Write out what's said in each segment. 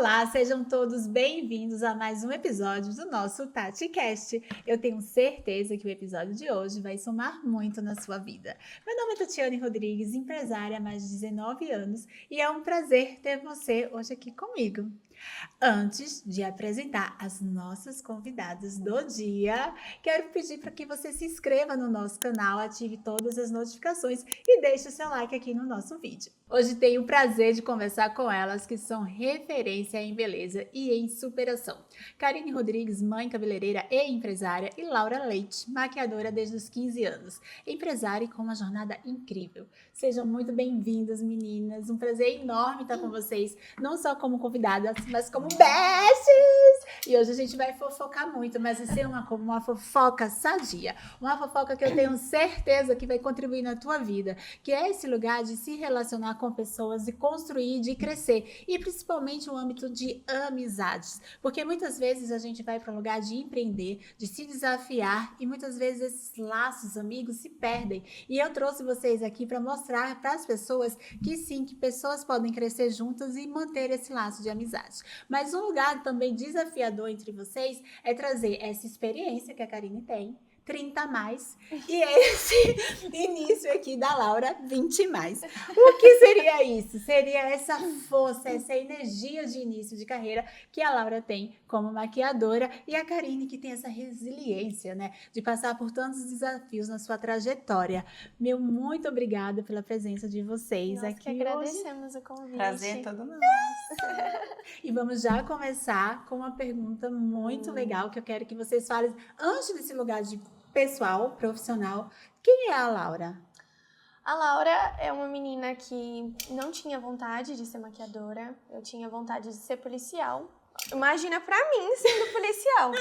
Olá, sejam todos bem-vindos a mais um episódio do nosso TatiCast. Eu tenho certeza que o episódio de hoje vai somar muito na sua vida. Meu nome é Tatiane Rodrigues, empresária há mais de 19 anos, e é um prazer ter você hoje aqui comigo. Antes de apresentar as nossas convidadas do dia, quero pedir para que você se inscreva no nosso canal, ative todas as notificações e deixe o seu like aqui no nosso vídeo. Hoje tenho o prazer de conversar com elas que são referência em beleza e em superação. Karine Rodrigues, mãe cabeleireira e empresária, e Laura Leite, maquiadora desde os 15 anos, empresária e com uma jornada incrível. Sejam muito bem-vindas, meninas. Um prazer enorme estar com vocês, não só como convidadas, mas como besties! E hoje a gente vai fofocar muito, mas vai ser uma fofoca sadia. Uma fofoca que eu tenho certeza que vai contribuir na tua vida, que é esse lugar de se relacionar com pessoas, de construir, de crescer. E principalmente o âmbito de amizades. Porque muitas vezes a gente vai para um lugar de empreender, de se desafiar, e muitas vezes esses laços, amigos, se perdem. E eu trouxe vocês aqui para mostrar para as pessoas que sim, que pessoas podem crescer juntas e manter esse laço de amizade. Mas um lugar também desafiador entre vocês é trazer essa experiência que a Karine tem, 30 a mais, e esse início aqui da Laura, 20 mais. O que seria isso? Seria essa força, essa energia de início de carreira que a Laura tem como maquiadora e a Karine que tem essa resiliência, né, de passar por tantos desafios na sua trajetória. Meu muito obrigada pela presença de vocês Nós aqui que agradecemos o convite. Prazer todo nosso. E vamos já começar com uma pergunta muito legal que eu quero que vocês falem antes desse lugar de pessoal, profissional. Quem é a Laura? A Laura é uma menina que não tinha vontade de ser maquiadora, eu tinha vontade de ser policial. Imagina pra mim sendo policial.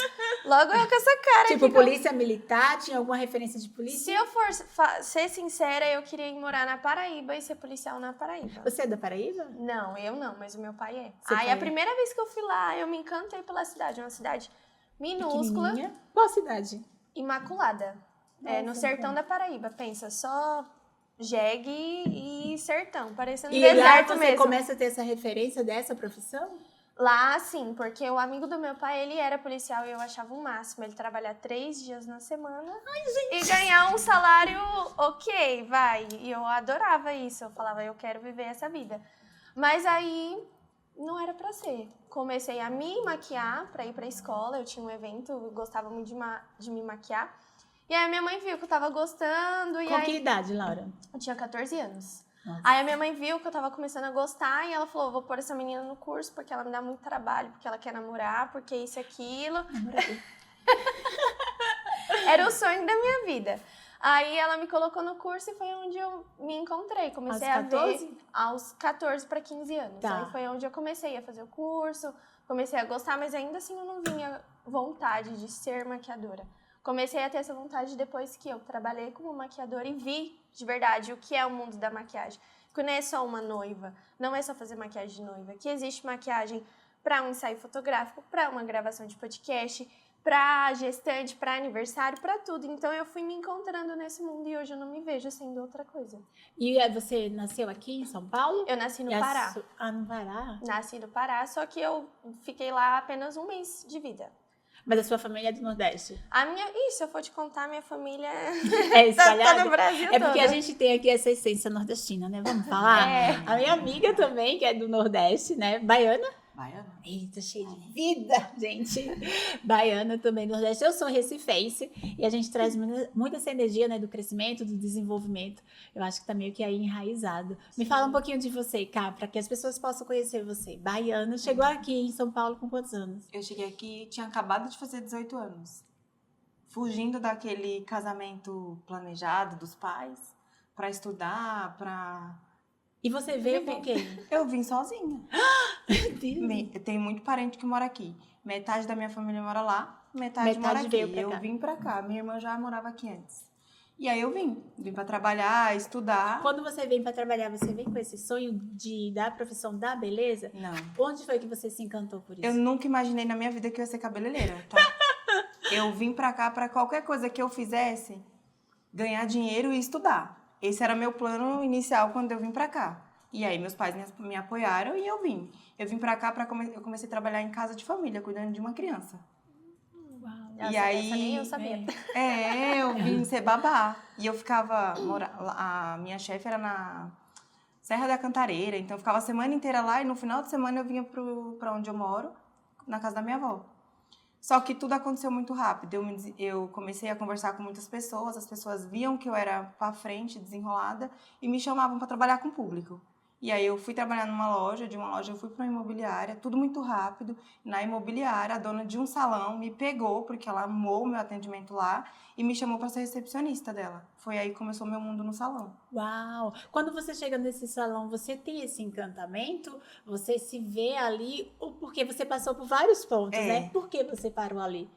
Logo eu com essa cara Tipo, aqui. polícia militar? Tinha alguma referência de polícia? Se eu for ser sincera, eu queria ir morar na Paraíba e ser policial na Paraíba. Você é da Paraíba? Não, eu não, mas o meu pai é. Seu Aí pai a é? primeira vez que eu fui lá, eu me encantei pela cidade. Uma cidade minúscula, Pequenininha. Qual cidade? Imaculada. É, no Nossa, sertão bom. da Paraíba. Pensa, só jegue e sertão, parecendo E lá deserto você mesmo. começa a ter essa referência dessa profissão? Lá, sim, porque o amigo do meu pai, ele era policial e eu achava o máximo. Ele trabalhar 3 dias na semana e ganhar um salário ok, vai. E eu adorava isso, eu falava, eu quero viver essa vida. Mas aí, não era pra ser. Comecei a me maquiar pra ir pra escola, eu tinha um evento, eu gostava muito de me maquiar. E aí a minha mãe viu que eu tava gostando e Com aí... que idade, Laura? Eu tinha 14 anos. Nossa. Aí a minha mãe viu que eu tava começando a gostar e ela falou, vou pôr essa menina no curso porque ela me dá muito trabalho, porque ela quer namorar, porque isso e aquilo. Era o sonho da minha vida. Aí ela me colocou no curso e foi onde eu me encontrei. Comecei Aos a 14? ver aos 14 para 15 anos. Tá. Aí foi onde eu comecei a fazer o curso, comecei a gostar, mas ainda assim eu não vinha vontade de ser maquiadora. Comecei a ter essa vontade depois que eu trabalhei como maquiadora e vi de verdade o que é o mundo da maquiagem. Que não é só uma noiva, não é só fazer maquiagem de noiva, que existe maquiagem para um ensaio fotográfico, para uma gravação de podcast, para gestante, para aniversário, para tudo. Então eu fui me encontrando nesse mundo e hoje eu não me vejo sendo outra coisa. E você nasceu aqui em São Paulo? Eu nasci no E a Pará. Ah, no Pará? Nasci no Pará, só que eu fiquei lá apenas 1 mês de vida. Mas a sua família é do Nordeste? Se eu for te contar, minha família É espalhada? tá no Brasil É porque todo. a gente tem aqui essa essência nordestina, né? Vamos falar? É. A minha amiga também, que é do Nordeste, né? Baiana. Baiana? Eita, cheia de vida, gente. Baiana também do Nordeste. Eu sou recifense e a gente traz muita essa energia, né, do crescimento, do desenvolvimento. Eu acho que tá meio que aí enraizado. Me fala um pouquinho de você, Cá, para que as pessoas possam conhecer você. Baiana, chegou aqui em São Paulo com quantos anos? Eu cheguei aqui e tinha acabado de fazer 18 anos. Fugindo daquele casamento planejado dos pais, pra estudar, pra... E você veio com quem? Eu vim sozinha. Meu Deus. Eu tenho muito parente que mora aqui. Metade da minha família mora lá, metade mora aqui. veio pra cá. Eu vim pra cá. Minha irmã já morava aqui antes. E aí eu vim pra trabalhar, estudar. Quando você vem para trabalhar, você vem com esse sonho da profissão da beleza? Não. Onde foi que você se encantou por isso? Eu nunca imaginei na minha vida que eu ia ser cabeleireira, tá? Eu vim pra cá pra qualquer coisa que eu fizesse, ganhar dinheiro e estudar. Esse era meu plano inicial quando eu vim pra cá. E aí meus pais me apoiaram e eu vim. Eu vim pra cá, eu comecei a trabalhar em casa de família, cuidando de uma criança. Uau. E Essa aí, nem eu sabia. eu vim ser babá. E eu ficava, a minha chefe era na Serra da Cantareira, então eu ficava a semana inteira lá e no final de semana eu vinha pra onde eu moro, na casa da minha avó. Só que tudo aconteceu muito rápido. Eu comecei a conversar com muitas pessoas, as pessoas viam que eu era pra frente, desenrolada, e me chamavam para trabalhar com o público. E aí eu fui trabalhar numa loja, de uma loja eu fui para uma imobiliária, tudo muito rápido. Na imobiliária, a dona de um salão me pegou, porque ela amou o meu atendimento lá, e me chamou para ser recepcionista dela. Foi aí que começou meu mundo no salão. Uau! Quando você chega nesse salão, você tem esse encantamento? Você se vê ali? Ou porque você passou por vários pontos, né? Por que você parou ali?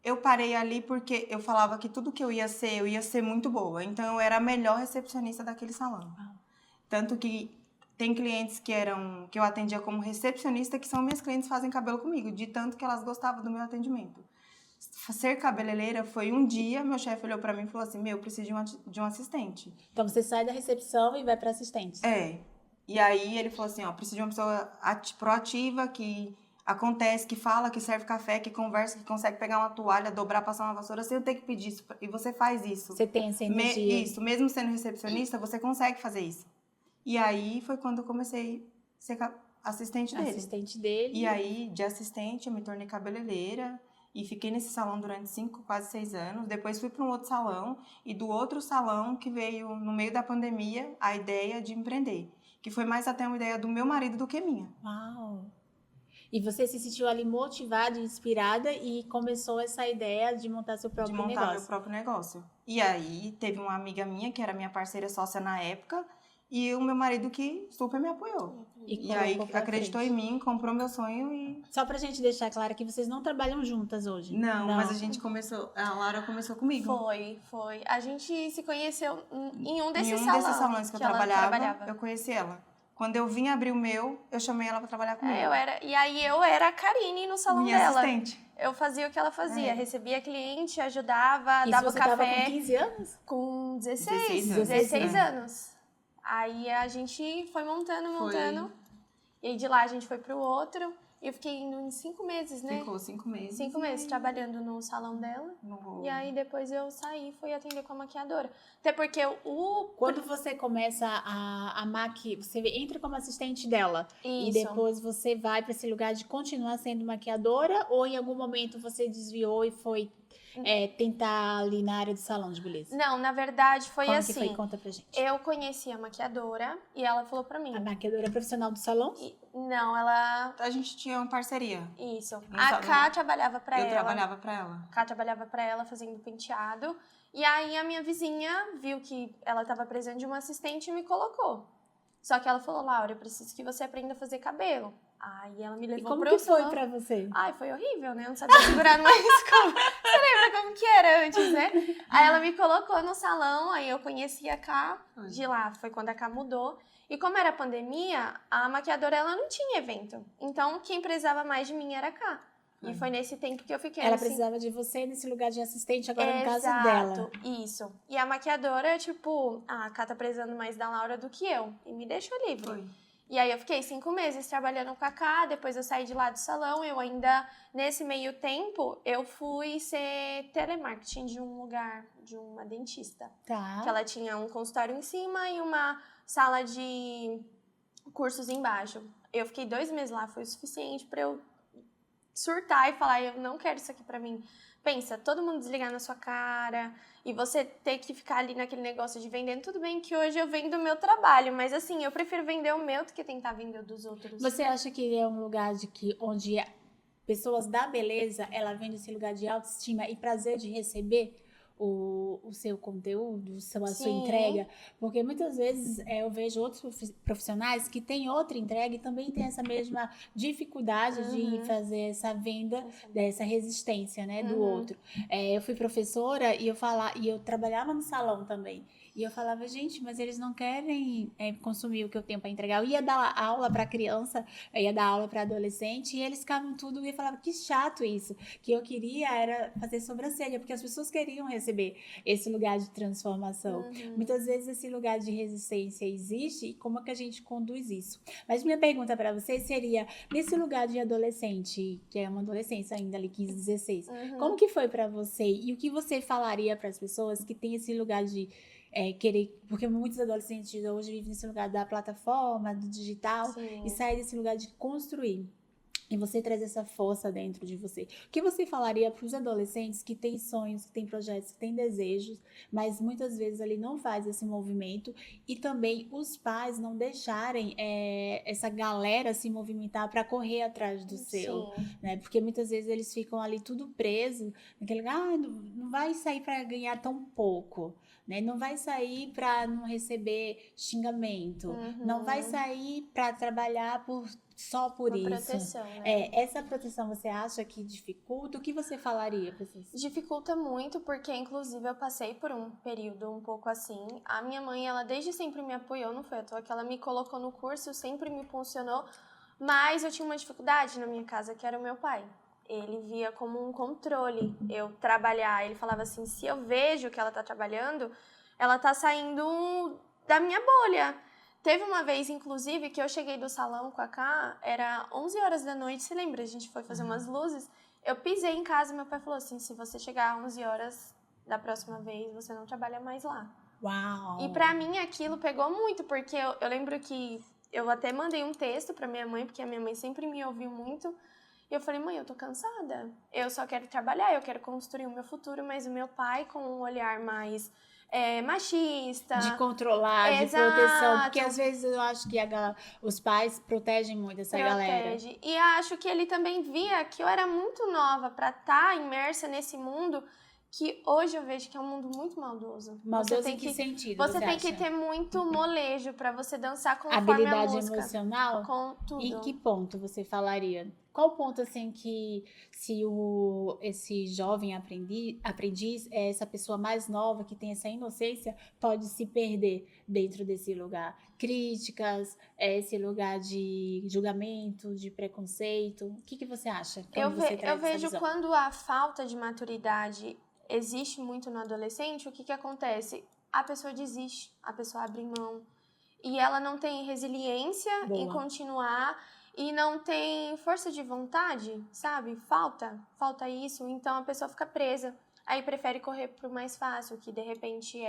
Eu parei ali porque eu falava que tudo que eu ia ser muito boa. Então eu era a melhor recepcionista daquele salão. Tanto que tem clientes que eu atendia como recepcionista, que são minhas clientes, fazem cabelo comigo, de tanto que elas gostavam do meu atendimento. Ser cabeleireira foi um dia, meu chefe olhou pra mim e falou assim, eu preciso de um assistente. Então você sai da recepção e vai para assistente. E aí ele falou assim, preciso de uma pessoa proativa, que acontece, que fala, que serve café, que conversa, que consegue pegar uma toalha, dobrar, passar uma vassoura, sem eu ter que pedir isso. E você faz isso. Você tem essa energia. Isso, mesmo sendo recepcionista, você consegue fazer isso. E aí foi quando eu comecei a ser assistente dele. Assistente dele. E aí, de assistente, eu me tornei cabeleireira e fiquei nesse salão durante 5, quase 6 anos. Depois fui para um outro salão e do outro salão que veio, no meio da pandemia, a ideia de empreender. Que foi mais até uma ideia do meu marido do que minha. Uau! E você se sentiu ali motivada, inspirada e começou essa ideia de montar seu próprio negócio. De montar meu próprio negócio. E aí, teve uma amiga minha, que era minha parceira sócia na época, e o meu marido que super me apoiou. E aí, acreditou em mim, comprou meu sonho e... Só pra gente deixar claro que vocês não trabalham juntas hoje. Não, mas a gente a Lara começou comigo. Foi. A gente se conheceu em um desses salões que eu trabalhava, eu conheci ela. Quando eu vim abrir o meu, eu chamei ela pra trabalhar comigo. E aí eu era a Karine no salão minha dela. Assistente. Eu fazia o que ela fazia, recebia cliente, ajudava, dava o café. Tava com 15 anos? Com 16 anos. Aí a gente foi montando. E aí de lá a gente foi pro outro. E eu fiquei indo em 5 meses, né? Ficou 5 meses. 5 meses trabalhando no salão dela. E aí depois eu saí e fui atender com a maquiadora. Até porque Quando você começa a maquiar, você entra como assistente dela. Isso. E depois você vai para esse lugar de continuar sendo maquiadora? Ou em algum momento você desviou e foi tentar ali na área do salão de beleza? Não, na verdade foi Como assim. Que foi? Conta pra gente. Eu conheci a maquiadora e ela falou pra mim. A maquiadora profissional do salão? Não, ela... A gente tinha uma parceria. Isso. A Ká trabalhava pra ela. Eu trabalhava pra ela. A Ká trabalhava pra ela fazendo penteado. E aí a minha vizinha viu que ela tava precisando de uma assistente e me colocou. Só que ela falou, Laura, eu preciso que você aprenda a fazer cabelo. Aí ela me levou pro salão. E como que foi pra você? Ai, foi horrível, né? Eu não sabia segurar numa escova. Você lembra como que era antes, né? Aí ela me colocou no salão, aí eu conheci a Ká. De lá foi quando a Ká mudou. E como era pandemia, a maquiadora ela não tinha evento. Então, quem precisava mais de mim era a Ká. E foi nesse tempo que eu fiquei Ela precisava de você nesse lugar de assistente, agora no caso dela. Isso. E a maquiadora, tipo, a Ká tá precisando mais da Laura do que eu. E me deixou livre. Foi. E aí eu fiquei 5 meses trabalhando com a Ká, depois eu saí de lá do salão, eu ainda, nesse meio tempo, eu fui ser telemarketing de um lugar, de uma dentista. Tá. Que ela tinha um consultório em cima e uma sala de cursos embaixo. Eu fiquei 2 meses lá, foi o suficiente pra eu surtar e falar, eu não quero isso aqui pra mim. Pensa, todo mundo desligar na sua cara e você ter que ficar ali naquele negócio de vendendo. Tudo bem que hoje eu vendo o meu trabalho, mas assim, eu prefiro vender o meu do que tentar vender o dos outros. Você acha que é um lugar onde pessoas da beleza, ela vem desse lugar de autoestima e prazer de receber o seu conteúdo, a sua entrega? Porque muitas vezes eu vejo outros profissionais que têm outra entrega e também tem essa mesma dificuldade de fazer essa venda, dessa resistência, né, do outro. Eu fui professora e eu trabalhava no salão também. E eu falava, gente, mas eles não querem consumir o que eu tenho para entregar. Eu ia dar aula para criança, eu ia dar aula para adolescente, e eles ficavam tudo e falavam, que chato isso. Que eu queria era fazer sobrancelha, porque as pessoas queriam receber esse lugar de transformação. Muitas vezes esse lugar de resistência existe, e como é que a gente conduz isso? Mas minha pergunta para você seria, nesse lugar de adolescente, que é uma adolescência ainda ali, 15, 16, como que foi para você? E o que você falaria para as pessoas que têm esse lugar de querer, porque muitos adolescentes hoje vivem nesse lugar da plataforma, do digital, e sair desse lugar de construir. E você traz essa força dentro de você. O que você falaria para os adolescentes que têm sonhos, que têm projetos, que têm desejos, mas muitas vezes ali não faz esse movimento, e também os pais não deixarem essa galera se movimentar para correr atrás do seu, né? Porque muitas vezes eles ficam ali tudo preso, naquele lugar, não vai sair para ganhar tão pouco, né? Não vai sair para não receber xingamento, não vai sair para trabalhar só por uma isso. Proteção, né? Essa proteção você acha que dificulta? O que você falaria para vocês? Dificulta muito, porque inclusive eu passei por um período um pouco assim. A minha mãe, ela desde sempre me apoiou, não foi à toa que ela me colocou no curso, sempre me impulsionou, mas eu tinha uma dificuldade na minha casa, que era o meu pai. Ele via como um controle eu trabalhar. Ele falava assim, se eu vejo que ela tá trabalhando, ela tá saindo da minha bolha. Teve uma vez, inclusive, que eu cheguei do salão com a Ká, era 11 horas da noite, você lembra? A gente foi fazer umas luzes. Eu pisei em casa e meu pai falou assim, se você chegar às 11 horas da próxima vez, você não trabalha mais lá. Uau! E pra mim aquilo pegou muito, porque eu lembro que eu até mandei um texto pra minha mãe, porque a minha mãe sempre me ouviu muito. E eu falei, mãe, eu tô cansada. Eu só quero trabalhar, eu quero construir o meu futuro, mas o meu pai com um olhar mais machista. De controlar, de proteção. Porque às vezes eu acho que os pais protegem muito essa galera. E acho que ele também via que eu era muito nova pra estar imersa nesse mundo, que hoje eu vejo que é um mundo muito maldoso. Maldoso em que sentido? Você tem que ter muito molejo pra você dançar conforme habilidade a música. Emocional? Com tudo. E que ponto você falaria? Qual ponto, assim, que se esse jovem aprendiz, essa pessoa mais nova que tem essa inocência, pode se perder dentro desse lugar? Críticas, esse lugar de julgamento, de preconceito. O que você acha? Eu vejo quando a falta de maturidade existe muito no adolescente, o que acontece? A pessoa desiste, a pessoa abre mão. E ela não tem resiliência em continuar e não tem força de vontade, sabe? Falta isso, então a pessoa fica presa. Aí prefere correr pro mais fácil, que de repente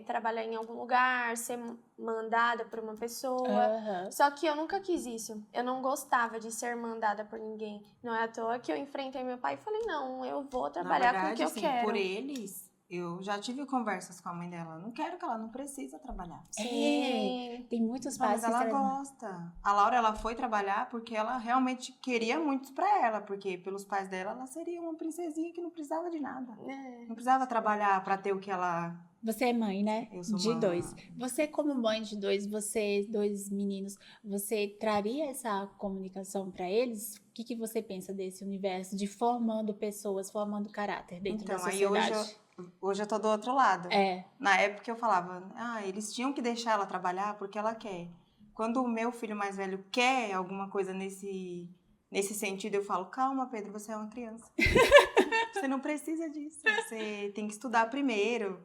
trabalhar em algum lugar, ser mandada por uma pessoa. Só que eu nunca quis isso. Eu não gostava de ser mandada por ninguém. Não é à toa que eu enfrentei meu pai e falei, não, eu vou trabalhar com o que eu quero. Por eles, eu já tive conversas com a mãe dela. Não quero que ela não precisa trabalhar. Sim. Tem muitos pais que ela gosta. A Laura, ela foi trabalhar porque ela realmente queria muito pra ela. Porque pelos pais dela, ela seria uma princesinha que não precisava de nada. Não precisava trabalhar pra ter o que ela... Você é mãe, né? Eu sou de mãe. 2. Você, como mãe de 2, dois meninos, você traria essa comunicação para eles? O que você pensa desse universo de formando pessoas, formando caráter dentro da sociedade? Aí hoje eu tô do outro lado. É. Na época eu falava, eles tinham que deixar ela trabalhar porque ela quer. Quando o meu filho mais velho quer alguma coisa nesse sentido, eu falo, calma, Pedro, você é uma criança. Você não precisa disso. Você tem que estudar primeiro.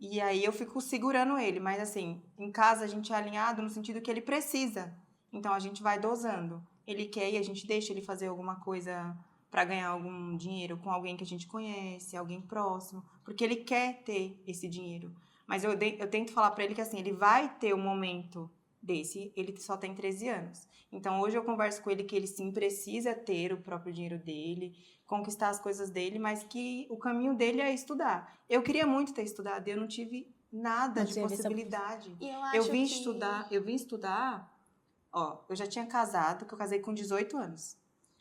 E aí eu fico segurando ele, mas assim, em casa a gente é alinhado no sentido que ele precisa. Então a gente vai dosando. Ele quer e a gente deixa ele fazer alguma coisa para ganhar algum dinheiro com alguém que a gente conhece, alguém próximo, porque ele quer ter esse dinheiro. Mas eu tento falar para ele que assim, ele vai ter um momento desse, ele só tem 13 anos. Então hoje eu converso com ele que ele sim precisa ter o próprio dinheiro dele, conquistar as coisas dele, mas que o caminho dele é estudar. Eu queria muito ter estudado, eu não tive nada de possibilidade. Eu vim estudar, eu já tinha casado, que eu casei com 18 anos.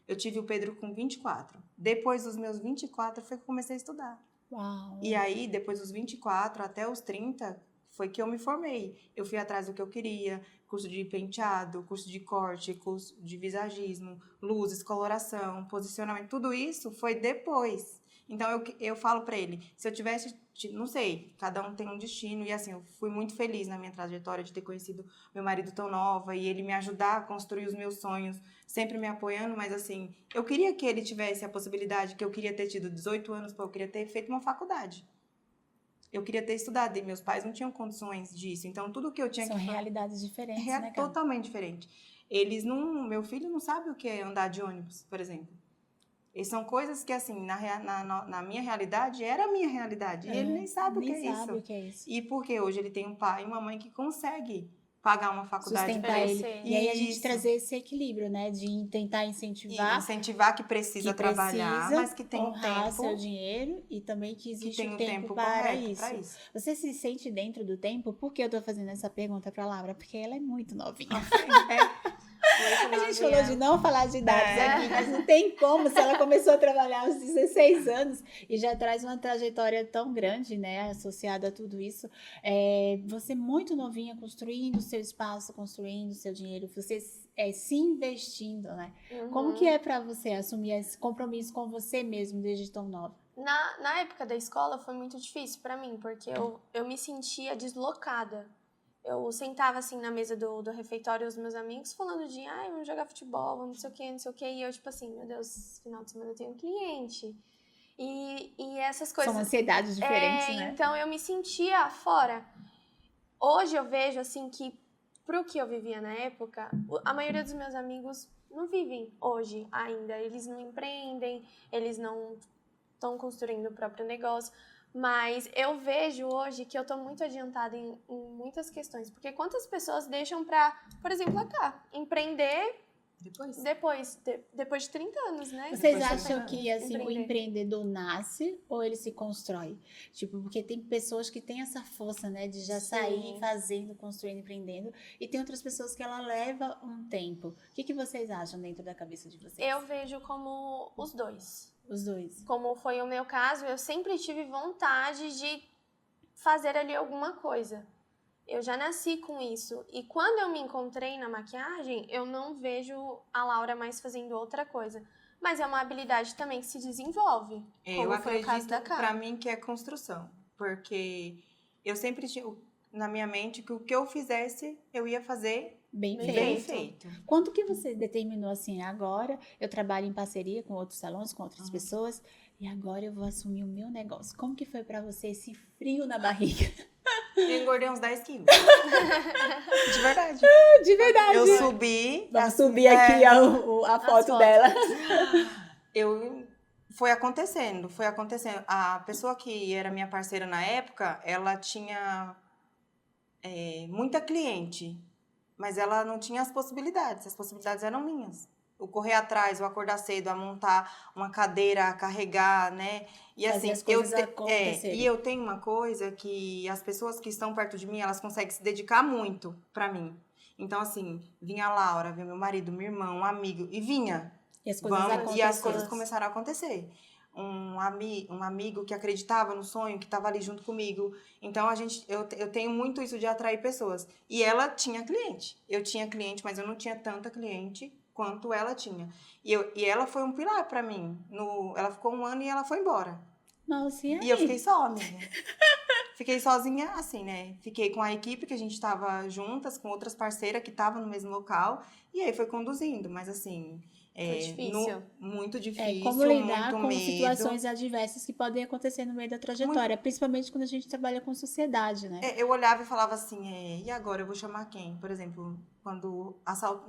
Eu tive o Pedro com 24. Depois dos meus 24 foi que eu comecei a estudar. Uau. E aí, depois dos 24 até os 30, foi que eu me formei. Eu fui atrás do que eu queria, curso de penteado, curso de corte, curso de visagismo, luzes, coloração, posicionamento, tudo isso foi depois. Então, eu falo pra ele, se eu tivesse, não sei, cada um tem um destino. E assim, eu fui muito feliz na minha trajetória de ter conhecido meu marido tão nova e ele me ajudar a construir os meus sonhos, sempre me apoiando. Mas assim, eu queria que ele tivesse a possibilidade, que eu queria ter tido 18 anos, eu queria ter feito uma faculdade. Eu queria ter estudado e meus pais não tinham condições disso. Então, tudo que eu tinha São que fazer realidades diferentes, né, cara? totalmente diferente. Meu filho não sabe o que é andar de ônibus, por exemplo. E são coisas que, assim, na minha realidade, era a minha realidade. E ele nem sabe o que é Nem sabe isso. o que é isso. E porque hoje ele tem um pai e uma mãe que consegue pagar uma faculdade. Sustentar ele. Oferecer. E aí a gente Isso. trazer esse equilíbrio, né? De tentar E incentivar incentivar que precisa trabalhar, mas que tem um honrar tempo, seu dinheiro e também que que existe tem um um tempo tempo para correto isso. para isso. Você se sente dentro do tempo? Por que eu tô fazendo essa pergunta pra Laura? Porque ela é muito novinha. A gente falou de não falar de idades aqui, mas não tem como, se ela começou a trabalhar aos 16 anos e já traz uma trajetória tão grande, né, associada a tudo isso. Você muito novinha, construindo seu espaço, construindo seu dinheiro, você se investindo, né? Como que é pra você assumir esse compromisso com você mesmo desde tão nova? Na época da escola foi muito difícil pra mim, porque eu me sentia deslocada. Eu sentava assim na mesa do refeitório os meus amigos falando de vamos jogar futebol, vamos não sei o que, e eu tipo assim, meu Deus, final de semana eu tenho cliente. E essas coisas. São ansiedades diferentes, né? Então eu me sentia fora. Hoje eu vejo assim que pro que eu vivia na época, a maioria dos meus amigos não vivem hoje ainda. Eles não empreendem, eles não estão construindo o próprio negócio. Mas eu vejo hoje que eu tô muito adiantada em muitas questões. Porque quantas pessoas deixam pra, por exemplo, empreender depois de 30 anos, né? Vocês Depois de acham 30 que assim, o Empreender. empreendedor nasce ou ele se constrói? Tipo, porque tem pessoas que têm essa força, né, de já sair fazendo, construindo, empreendendo, e tem outras pessoas que ela leva um tempo. O que vocês acham dentro da cabeça de vocês? Eu vejo como os dois. Os dois. Como foi o meu caso, eu sempre tive vontade de fazer ali alguma coisa. Eu já nasci com isso. E quando eu me encontrei na maquiagem, eu não vejo a Laura mais fazendo outra coisa. Mas é uma habilidade também que se desenvolve. Eu como foi o caso da acredito, Cá. pra mim, que é construção. Porque eu sempre tinha na minha mente que o que eu fizesse, eu ia fazer Bem Bem feito. Quando que você determinou assim, agora eu trabalho em parceria com outros salões, com outras pessoas, e agora eu vou assumir o meu negócio? Como que foi pra você esse frio na barriga? Eu engordei uns 10 quilos. De verdade. De verdade. Eu subi. Vamos subir aqui a foto fotos. dela. Foi acontecendo. A pessoa que era minha parceira na época, ela tinha muita cliente, mas ela não tinha as possibilidades eram minhas. O correr atrás, o acordar cedo, a montar uma cadeira, a carregar, né? E Fazer assim, as coisas acontecerem. e eu tenho uma coisa que as pessoas que estão perto de mim, elas conseguem se dedicar muito pra mim. Então, assim, vinha a Laura, vinha meu marido, meu irmão, um amigo, e vinha. E as coisas E as aconteceram. coisas começaram a acontecer. Um amigo que acreditava no sonho, que estava ali junto comigo. Então, eu tenho muito isso de atrair pessoas. E ela tinha cliente. Eu tinha cliente, mas eu não tinha tanta cliente quanto ela tinha. E ela foi um pilar para mim. Ela ficou 1 ano e ela foi embora. Nossa, e aí? E eu fiquei só, amiga. Fiquei sozinha, assim, né? Fiquei com a equipe que a gente estava juntas, com outras parceiras que estavam no mesmo local. E aí foi conduzindo, mas assim... Foi difícil. Muito difícil, Como lidar muito com medo. situações adversas que podem acontecer no meio da trajetória, principalmente quando a gente trabalha com sociedade, né? Eu olhava e falava assim, e agora eu vou chamar quem? Por exemplo, quando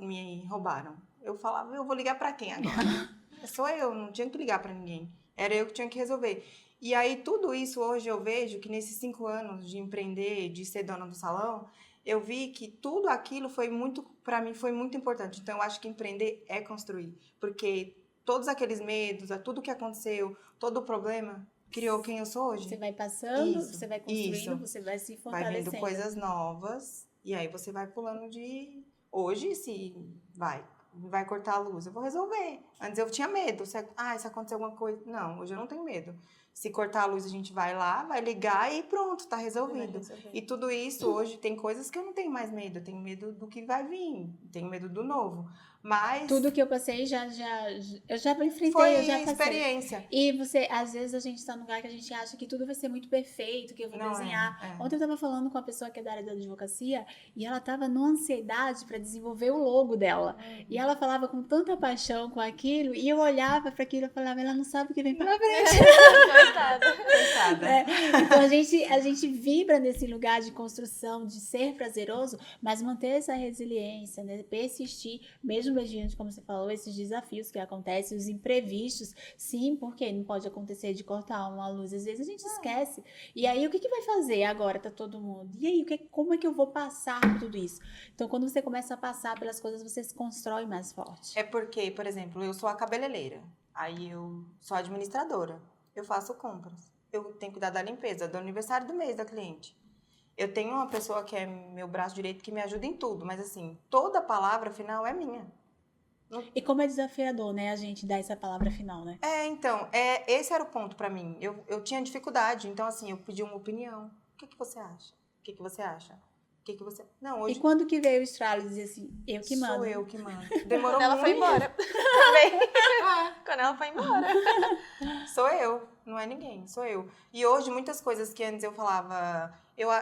me roubaram. Eu falava, eu vou ligar pra quem agora? Sou eu, não tinha que ligar pra ninguém. Era eu que tinha que resolver. E aí, tudo isso hoje eu vejo que nesses 5 anos de empreender, de ser dona do salão, eu vi que tudo aquilo pra mim foi muito importante. Então, eu acho que empreender é construir. Porque todos aqueles medos, tudo que aconteceu, todo o problema, criou quem eu sou hoje. Você vai passando, você vai construindo, você vai se Vai fortalecendo. vendo coisas novas, e aí você vai pulando de... Hoje, se vai cortar a luz, eu vou resolver. Antes eu tinha medo. Se acontecer alguma coisa... Não, hoje eu não tenho medo. Se cortar a luz, a gente vai lá, vai ligar e pronto, tá resolvido. E tudo isso, hoje, tem coisas que eu não tenho mais medo. Eu tenho medo do que vai vir, tenho medo do novo. Mas Tudo que eu passei, eu já enfrentei, foi eu já passei. experiência. E às vezes a gente tá num lugar que a gente acha que tudo vai ser muito perfeito, que eu vou Não desenhar. é. Ontem eu tava falando com uma pessoa que é da área da advocacia e ela tava numa ansiedade para desenvolver o logo dela. E ela falava com tanta paixão com aquilo, e eu olhava para aquilo e falava, ela não sabe o que vem pela frente. Coitada. Então a gente vibra nesse lugar de construção, de ser prazeroso, mas manter essa resiliência, né? Persistir, mesmo mediante, como você falou, esses desafios que acontecem, os imprevistos, sim, porque não pode acontecer de cortar uma luz, às vezes a gente esquece. E aí, o que vai fazer agora? Tá todo mundo. E aí, como é que eu vou passar por tudo isso? Então, quando você começa a passar pelas coisas, você se constrói mais forte. É porque, por exemplo, eu sou a cabeleireira, aí eu sou administradora, eu faço compras, eu tenho que cuidar da limpeza, do aniversário do mês da cliente. Eu tenho uma pessoa que é meu braço direito que me ajuda em tudo, mas assim, toda palavra final é minha. E como é desafiador, né, a gente dar essa palavra final, né? Então, esse era o ponto pra mim. Eu tinha dificuldade, então assim, eu pedi uma opinião. O que você acha? O que você acha? O que você... Não, hoje... E quando que veio o estralo e dizer assim, eu que mando? Sou eu que mando. Demorou Quando ela muito. foi embora. Quando ela foi embora. Sou eu, não é ninguém, sou eu. E hoje, muitas coisas que antes eu falava...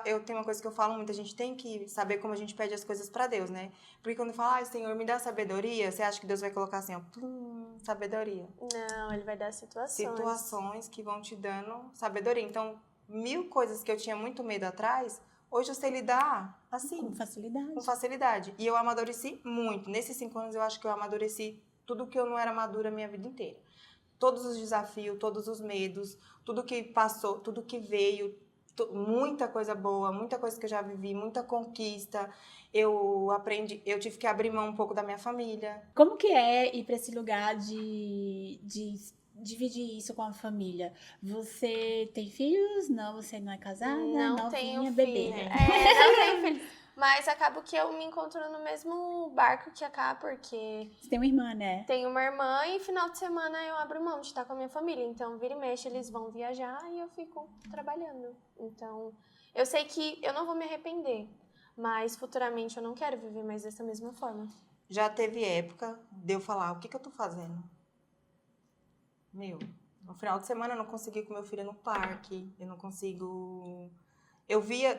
Eu tenho uma coisa que eu falo muito, a gente tem que saber como a gente pede as coisas pra Deus, né? Porque quando fala, Senhor, me dá sabedoria, você acha que Deus vai colocar assim, ó, sabedoria. Não, ele vai dar situações. Situações que vão te dando sabedoria. Então, 1000 coisas que eu tinha muito medo atrás, hoje eu sei lidar assim. Com facilidade. Com facilidade. E eu amadureci muito. Nesses 5 anos, eu acho que eu amadureci tudo que eu não era madura a minha vida inteira. Todos os desafios, todos os medos, tudo que passou, tudo que veio, muita coisa boa, muita coisa que eu já vivi, muita conquista. Eu aprendi, eu tive que abrir mão um pouco da minha família. Como que é ir para esse lugar de dividir isso com a família? Você tem filhos? Não, você não é casada? Não tenho novinha, filho. bebê. Não tenho filho. Mas acabo que eu me encontro no mesmo barco que a Ká, porque Você tem uma irmã, né? tenho uma irmã e final de semana eu abro mão de estar com a minha família. Então, vira e mexe, eles vão viajar e eu fico trabalhando. Então, eu sei que eu não vou me arrepender, mas futuramente eu não quero viver mais dessa mesma forma. Já teve época de eu falar, o que eu tô fazendo? No final de semana eu não consegui ir com meu filho no parque, eu não consigo...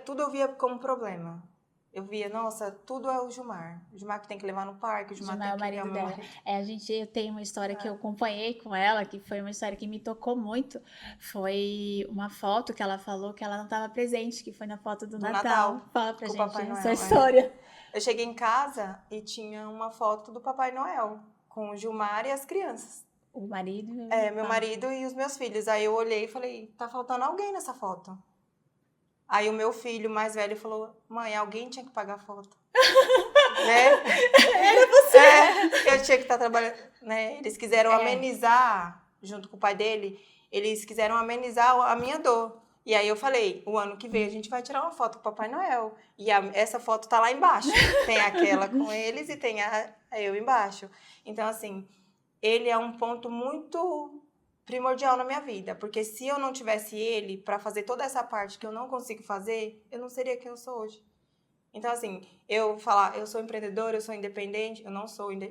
Tudo eu via como problema. Eu via, nossa, tudo é o Gilmar. O Gilmar que tem que levar no parque, o Gilmar tem é o que marido levar dela. Eu tenho uma história que eu acompanhei com ela, que foi uma história que me tocou muito. Foi uma foto que ela falou que ela não estava presente, que foi na foto do Natal. Fala pra com o gente Papai essa Noel, história. Eu cheguei em casa e tinha uma foto do Papai Noel, com o Gilmar e as crianças. O marido? Meu marido e os meus filhos. Aí eu olhei e falei, tá faltando alguém nessa foto. Aí o meu filho mais velho falou, mãe, alguém tinha que pagar a foto. Né? Era você! Eu tinha que estar trabalhando, né? Eles quiseram amenizar, junto com o pai dele, eles quiseram amenizar a minha dor. E aí eu falei, o ano que vem a gente vai tirar uma foto com o Papai Noel. E essa foto tá lá embaixo. Tem aquela com eles e tem a eu embaixo. Então, assim, ele é um ponto muito primordial na minha vida. Porque se eu não tivesse ele para fazer toda essa parte que eu não consigo fazer, eu não seria quem eu sou hoje. Então, assim, eu sou empreendedora, eu sou independente,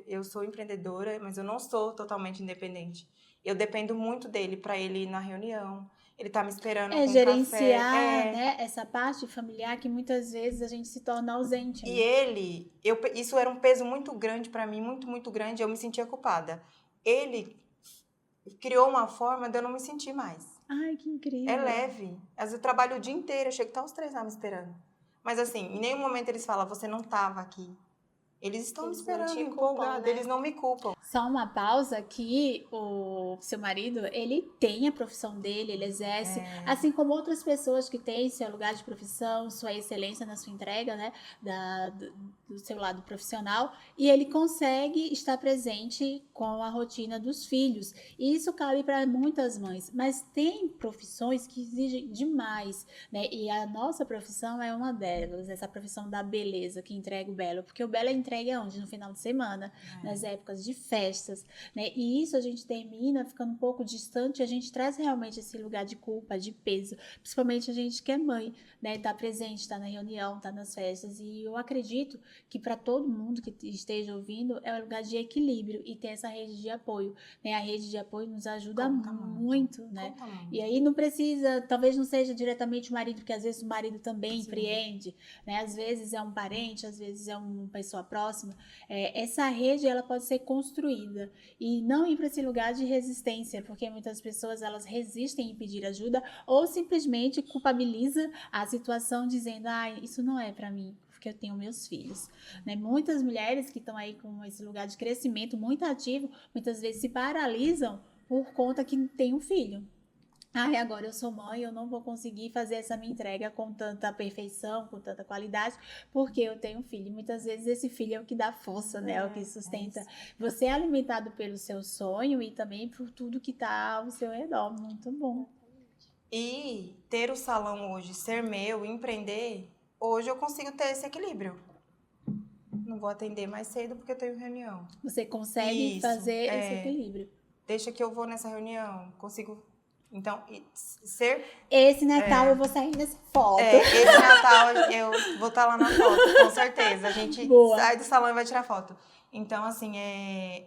eu sou empreendedora, mas eu não sou totalmente independente. Eu dependo muito dele para ele ir na reunião, ele tá me esperando com gerenciar, café. né, essa parte familiar que muitas vezes a gente se torna ausente. E né? isso era um peso muito grande para mim, muito, muito grande, eu me sentia culpada. Ele criou uma forma de eu não me sentir mais. Ai, que incrível. É leve. Às vezes eu trabalho o dia inteiro, eu chego até os 3 lá me esperando. Mas assim, em nenhum momento eles falam, você não estava aqui. Eles estão me esperando, empolgados, né? Eles não me culpam. Só uma pausa que o seu marido, ele tem a profissão dele, ele exerce, assim como outras pessoas que têm seu lugar de profissão, sua excelência na sua entrega, né, do seu lado profissional, e ele consegue estar presente com a rotina dos filhos. E isso cabe para muitas mães, mas tem profissões que exigem demais, né? E a nossa profissão é uma delas, essa profissão da beleza, que entrega o belo, porque o belo é entregue aonde? No final de semana, nas épocas de festas, né? E isso a gente termina ficando um pouco distante, a gente traz realmente esse lugar de culpa, de peso, principalmente a gente que é mãe, né? Tá presente, tá na reunião, tá nas festas, e eu acredito que para todo mundo que esteja ouvindo é um lugar de equilíbrio e ter essa rede de apoio, né? A rede de apoio nos ajuda muito, né? E aí não precisa, talvez não seja diretamente o marido, porque às vezes o marido também empreende, né? Às vezes é um parente, às vezes é uma pessoa próxima. Essa rede, ela pode ser construída e não ir para esse lugar de resistência, porque muitas pessoas, elas resistem em pedir ajuda ou simplesmente culpabiliza a situação dizendo, isso não é para mim, porque eu tenho meus filhos, né? Muitas mulheres que estão aí com esse lugar de crescimento muito ativo, muitas vezes se paralisam por conta que tem um filho. Agora eu sou mãe, eu não vou conseguir fazer essa minha entrega com tanta perfeição, com tanta qualidade, porque eu tenho um filho. E muitas vezes esse filho é o que dá força, né? É o que sustenta. Você é alimentado pelo seu sonho e também por tudo que está ao seu redor. Muito bom. E ter o salão hoje, ser meu, empreender, hoje eu consigo ter esse equilíbrio. Não vou atender mais cedo porque eu tenho reunião. Você consegue fazer esse equilíbrio. Deixa que eu vou nessa reunião, consigo. Então, ser... Esse Natal eu vou sair nessa foto. Esse Natal eu vou estar lá na foto, com certeza. A gente sai do salão e vai tirar foto. Então, assim,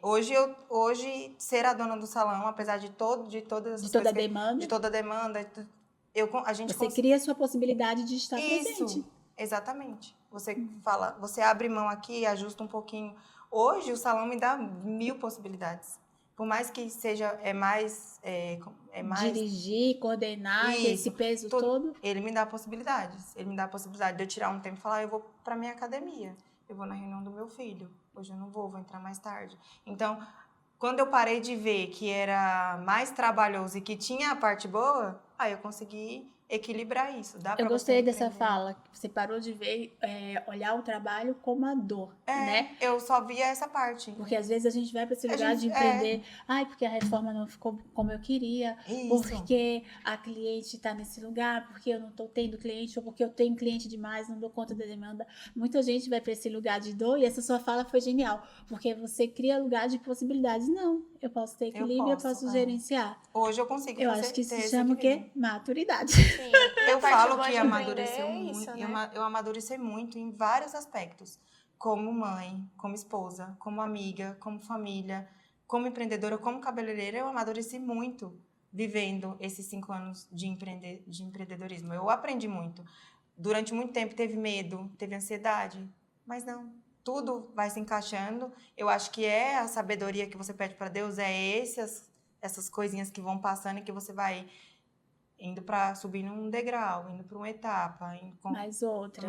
hoje ser a dona do salão, apesar de toda a demanda, a gente cria a sua possibilidade de estar presente. Exatamente. Você abre mão aqui, ajusta um pouquinho. Hoje o salão me dá 1000 possibilidades. Por mais que seja mais dirigir, coordenar, esse peso todo. Ele me dá possibilidades. Ele me dá a possibilidade de eu tirar um tempo e falar, eu vou para minha academia. Eu vou na reunião do meu filho. Hoje eu não vou entrar mais tarde. Então, quando eu parei de ver que era mais trabalhoso e que tinha a parte boa, aí eu consegui equilibrar isso. Eu gostei dessa fala, que você parou de ver, olhar o trabalho como a dor, né? Eu só via essa parte. Porque às vezes a gente vai para esse lugar de empreender, porque a reforma não ficou como eu queria, porque a cliente está nesse lugar, porque eu não estou tendo cliente, ou porque eu tenho cliente demais, não dou conta da demanda. Muita gente vai para esse lugar de dor, e essa sua fala foi genial, porque você cria lugar de possibilidades. Não, eu posso ter equilíbrio, eu posso gerenciar. Hoje eu consigo Eu acho que isso se chama o quê? Maturidade. Sim, eu falo que amadureceu muito, isso, né? Eu amadureci muito em vários aspectos, como mãe, como esposa, como amiga, como família, como empreendedora, como cabeleireira, eu amadureci muito vivendo esses 5 anos de empreendedorismo. Eu aprendi muito. Durante muito tempo teve medo, teve ansiedade, mas não, tudo vai se encaixando. Eu acho que a sabedoria que você pede para Deus, essas coisinhas que vão passando e que você vai indo para subir num degrau, indo para uma etapa, mais outra.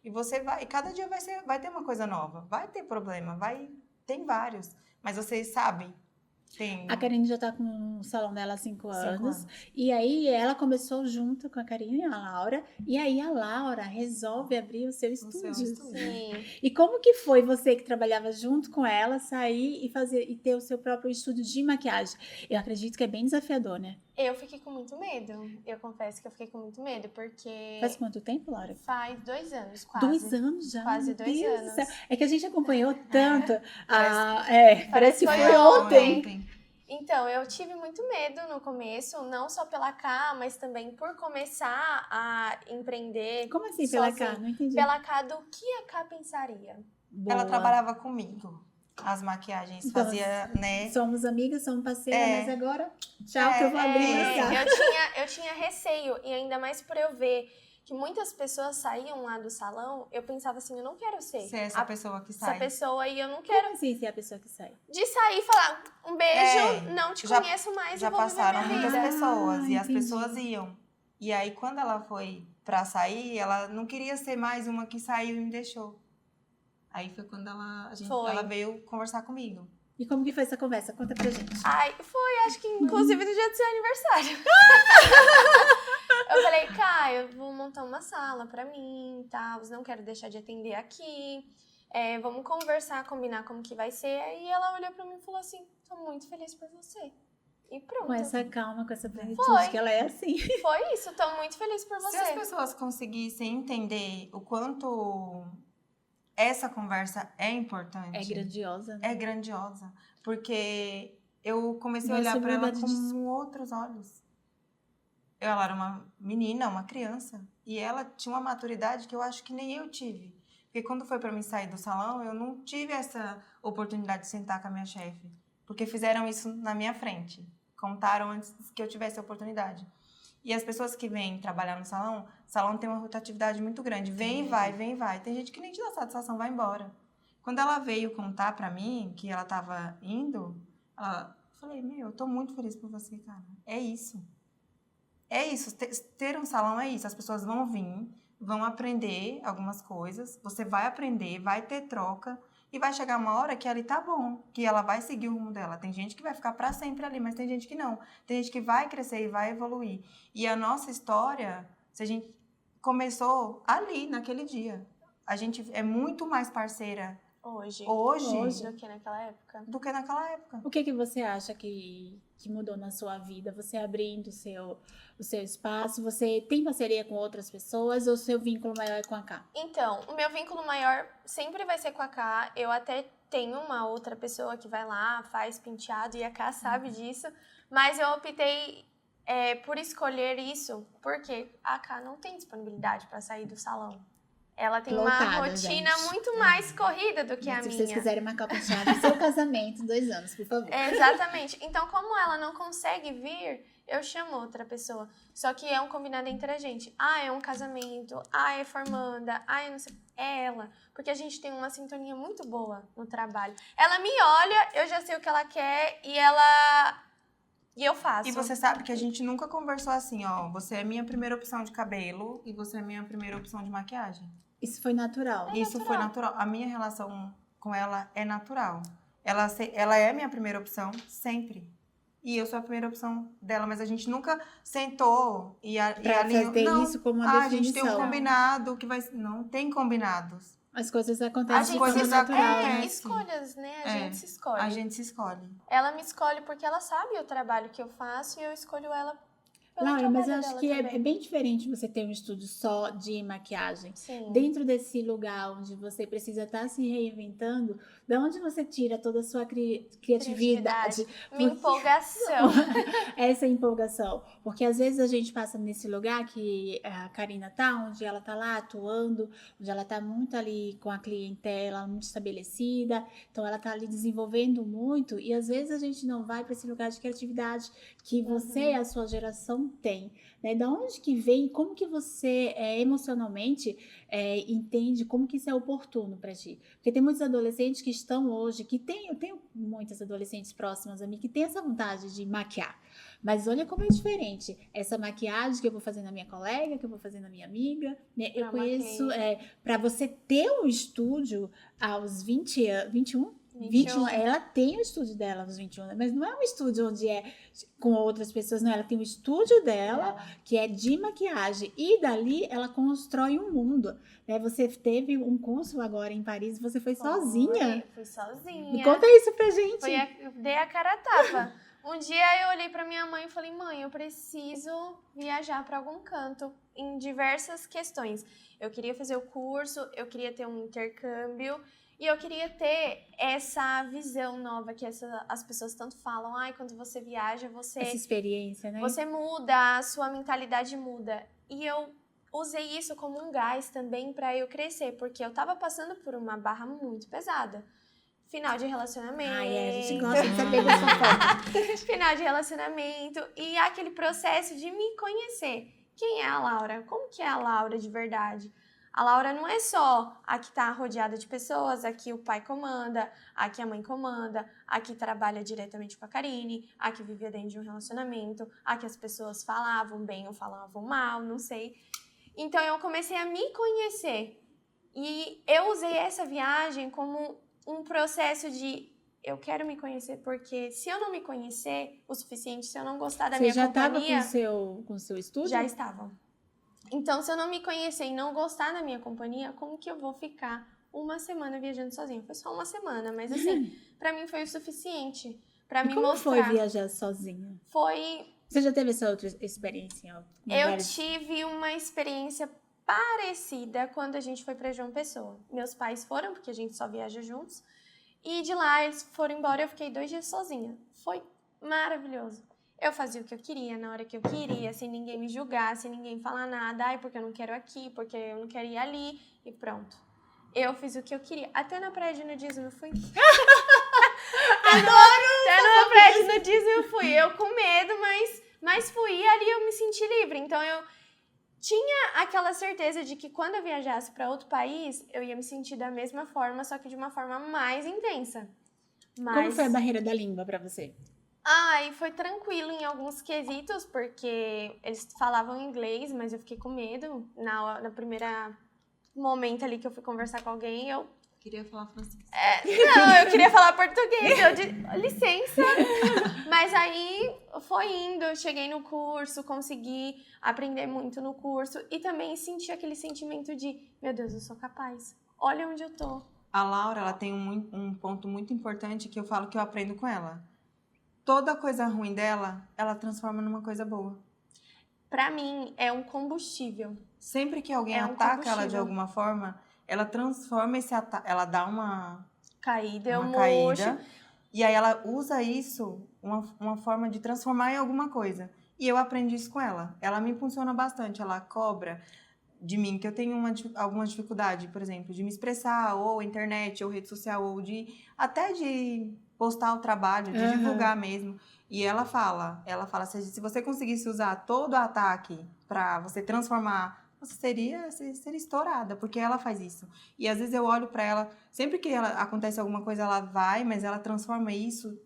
E você vai, e cada dia vai ter uma coisa nova, vai ter problema, tem vários, mas você sabe. A Karine já tá com o salão dela há 5 anos. E aí ela começou junto com a Karine, a Laura. E aí a Laura resolve abrir o seu estúdio. Sim. E como que foi você que trabalhava junto com ela sair e ter o seu próprio estúdio de maquiagem? Eu acredito que é bem desafiador, né? Eu fiquei com muito medo. Eu confesso que eu fiquei com muito medo, porque... Faz quanto tempo, Laura? Faz 2 anos, quase. 2 anos já? Quase 2 anos. É que a gente acompanhou tanto. Parece que foi ontem. Então, eu tive muito medo no começo, não só pela Cá, mas também por começar a empreender. Como assim pela Cá? Não entendi. Pela Cá, do que a Cá pensaria? Boa. Ela trabalhava comigo. As maquiagens, fazia, né? Somos amigas, somos parceiras, mas agora, tchau, que eu vou abrir. Eu tinha receio, e ainda mais por eu ver que muitas pessoas saíam lá do salão, eu pensava assim, eu não quero ser essa pessoa que sai. Essa pessoa, e eu não quero... Como assim ser a pessoa que sai? De sair e falar, um beijo, não te conheço mais, já eu vou passaram viver minha muitas vida. pessoas, e as pessoas iam. E aí, quando ela foi pra sair, ela não queria ser mais uma que saiu e me deixou. Aí foi quando ela veio conversar comigo. E como que foi essa conversa? Conta pra gente. Acho que inclusive no dia do seu aniversário. Eu falei, Cá, eu vou montar uma sala pra mim, tá? Não quero deixar de atender aqui. Vamos conversar, combinar como que vai ser. Aí ela olhou pra mim e falou assim, tô muito feliz por você. E pronto. Com essa calma, com essa plenitude, Foi. que ela é assim. Foi isso, tô muito feliz por Se você. as pessoas conseguissem entender o quanto essa conversa é importante. É grandiosa, né? É grandiosa. Porque eu comecei a Nossa, olhar pra ela verdade disso. com outros olhos. Ela era uma menina, uma criança. E ela tinha uma maturidade que eu acho que nem eu tive. Porque quando foi pra mim sair do salão, eu não tive essa oportunidade de sentar com a minha chefe. Porque fizeram isso na minha frente. Contaram antes que eu tivesse a oportunidade. E as pessoas que vêm trabalhar no salão, o salão tem uma rotatividade muito grande. Vem e vai, vem e vai. Tem gente que nem te dá satisfação, vai embora. Quando ela veio contar pra mim que ela tava indo, eu falei, eu tô muito feliz por você, cara. É isso. É isso. Ter um salão é isso. As pessoas vão vir, vão aprender algumas coisas, você vai aprender, vai ter troca, e vai chegar uma hora que ali tá bom, que ela vai seguir o rumo dela. Tem gente que vai ficar para sempre ali, mas tem gente que não. Tem gente que vai crescer e vai evoluir. E a nossa história, se a gente começou ali, naquele dia. A gente é muito mais parceira Hoje. hoje Do que naquela época. do que naquela época. O que você acha que mudou na sua vida? Você abrindo o seu espaço? Você tem parceria com outras pessoas ou o seu vínculo maior é com a Cá? Então, o meu vínculo maior sempre vai ser com a Cá. Eu até tenho uma outra pessoa que vai lá, faz penteado, e a Cá sabe disso. Mas eu optei por escolher isso porque a Cá não tem disponibilidade para sair do salão. Ela tem uma rotina muito mais corrida do que a minha. Se vocês quiserem marcar o penteado do seu casamento, 2 anos, por favor. Exatamente. Então, como ela não consegue vir, eu chamo outra pessoa. Só que é um combinado entre a gente. É um casamento. É formanda. Eu não sei. É ela. Porque a gente tem uma sintonia muito boa no trabalho. Ela me olha, eu já sei o que ela quer e eu faço. E você sabe que a gente nunca conversou assim, você é minha primeira opção de cabelo e você é minha primeira opção de maquiagem. Isso foi natural. Foi natural. A minha relação com ela é natural. Ela é minha primeira opção sempre. E eu sou a primeira opção dela, mas a gente nunca sentou e fazer isso como uma definição. A gente tem um combinado que vai... Não tem combinados. As coisas acontecem de coisas forma natural, né? Escolhas, né? A gente se escolhe. A gente se escolhe. Ela me escolhe porque ela sabe o trabalho que eu faço e eu escolho ela pelo Laura, mas eu trabalho acho dela que é também. bem diferente você ter um estúdio só de maquiagem. Sim. Dentro desse lugar onde você precisa estar se reinventando, da onde você tira toda a sua criatividade? Minha empolgação. Essa empolgação. Porque às vezes a gente passa nesse lugar que a Karina tá, onde ela tá lá atuando, onde ela tá muito ali com a clientela muito estabelecida, então ela tá ali desenvolvendo muito, e às vezes a gente não vai para esse lugar de criatividade que você e a sua geração tem, né? Da onde que vem, como que você emocionalmente entende como que isso é oportuno para ti? Porque tem muitos adolescentes que estão hoje, eu tenho muitas adolescentes próximas a mim que têm essa vontade de maquiar, mas olha como é diferente essa maquiagem que eu vou fazer na minha colega, que eu vou fazer na minha amiga, né? Eu conheço, para você ter um estúdio aos 21, ela tem o estúdio dela aos 21, mas não é um estúdio onde é com outras pessoas, não. Ela tem o estúdio dela, que é de maquiagem, e dali ela constrói um mundo, né? Você teve um curso agora em Paris, você foi sozinha? Fui sozinha. Me conta isso pra gente. Dei a cara a tapa. Um dia eu olhei pra minha mãe e falei, mãe, eu preciso viajar pra algum canto em diversas questões. Eu queria fazer o curso, eu queria ter um intercâmbio, e eu queria ter essa visão nova que as pessoas tanto falam. Quando você viaja, essa experiência, né? Você muda, a sua mentalidade muda. E eu usei isso como um gás também para eu crescer, porque eu tava passando por uma barra muito pesada. Final de relacionamento. A gente gosta de saber dessa foto. Final de relacionamento e aquele processo de me conhecer. Quem é a Laura? Como que é a Laura de verdade? A Laura não é só a que está rodeada de pessoas, a que o pai comanda, a que a mãe comanda, a que trabalha diretamente com a Karine, a que vivia dentro de um relacionamento, a que as pessoas falavam bem ou falavam mal, não sei. Então eu comecei a me conhecer e eu usei essa viagem como um processo de eu quero me conhecer, porque se eu não me conhecer o suficiente, se eu não gostar da minha companhia... Você já estava com o seu estúdio? Já estava. Então, se eu não me conhecer e não gostar da minha companhia, como que eu vou ficar uma semana viajando sozinha. Foi só uma semana, mas assim, pra mim foi o suficiente pra E me como mostrar. foi viajar sozinha? Você já teve essa outra experiência? Eu tive uma experiência parecida quando a gente foi pra João Pessoa. Meus pais foram, porque a gente só viaja juntos. E de lá eles foram embora e eu fiquei 2 dias sozinha. Foi maravilhoso. Eu fazia o que eu queria, na hora que eu queria, sem ninguém me julgar, sem ninguém falar nada. Ai, porque eu não quero aqui, porque eu não quero ir ali. E pronto. Eu fiz o que eu queria. Até na praia de nudismo eu fui. Adoro! Até na praia de nudismo eu fui. Eu com medo, mas fui. E ali eu me senti livre. Então eu tinha aquela certeza de que quando eu viajasse para outro país, eu ia me sentir da mesma forma, só que de uma forma mais intensa. Como foi a barreira da língua pra você? E foi tranquilo em alguns quesitos, porque eles falavam inglês, mas eu fiquei com medo. Na primeira momento ali que eu fui conversar com alguém, eu Queria falar francês. Não, eu queria falar português, licença. Mas aí foi indo, eu cheguei no curso, consegui aprender muito no curso e também senti aquele sentimento de, meu Deus, eu sou capaz, olha onde eu tô. A Laura, ela tem um ponto muito importante que eu falo que eu aprendo com ela. Toda coisa ruim dela, ela transforma numa coisa boa. Pra mim, é um combustível. Sempre que alguém ataca ela de alguma forma, ela transforma esse ataque, ela dá uma caída, e aí ela usa isso, uma forma de transformar em alguma coisa. E eu aprendi isso com ela. Ela me impulsiona bastante, ela cobra de mim que eu tenho alguma dificuldade, por exemplo, de me expressar, ou internet, ou rede social, ou até de postar o trabalho, de divulgar mesmo. E ela fala, se você conseguisse usar todo o ataque para você transformar, você seria estourada, porque ela faz isso. E às vezes eu olho para ela, sempre que acontece alguma coisa, ela vai, mas ela transforma isso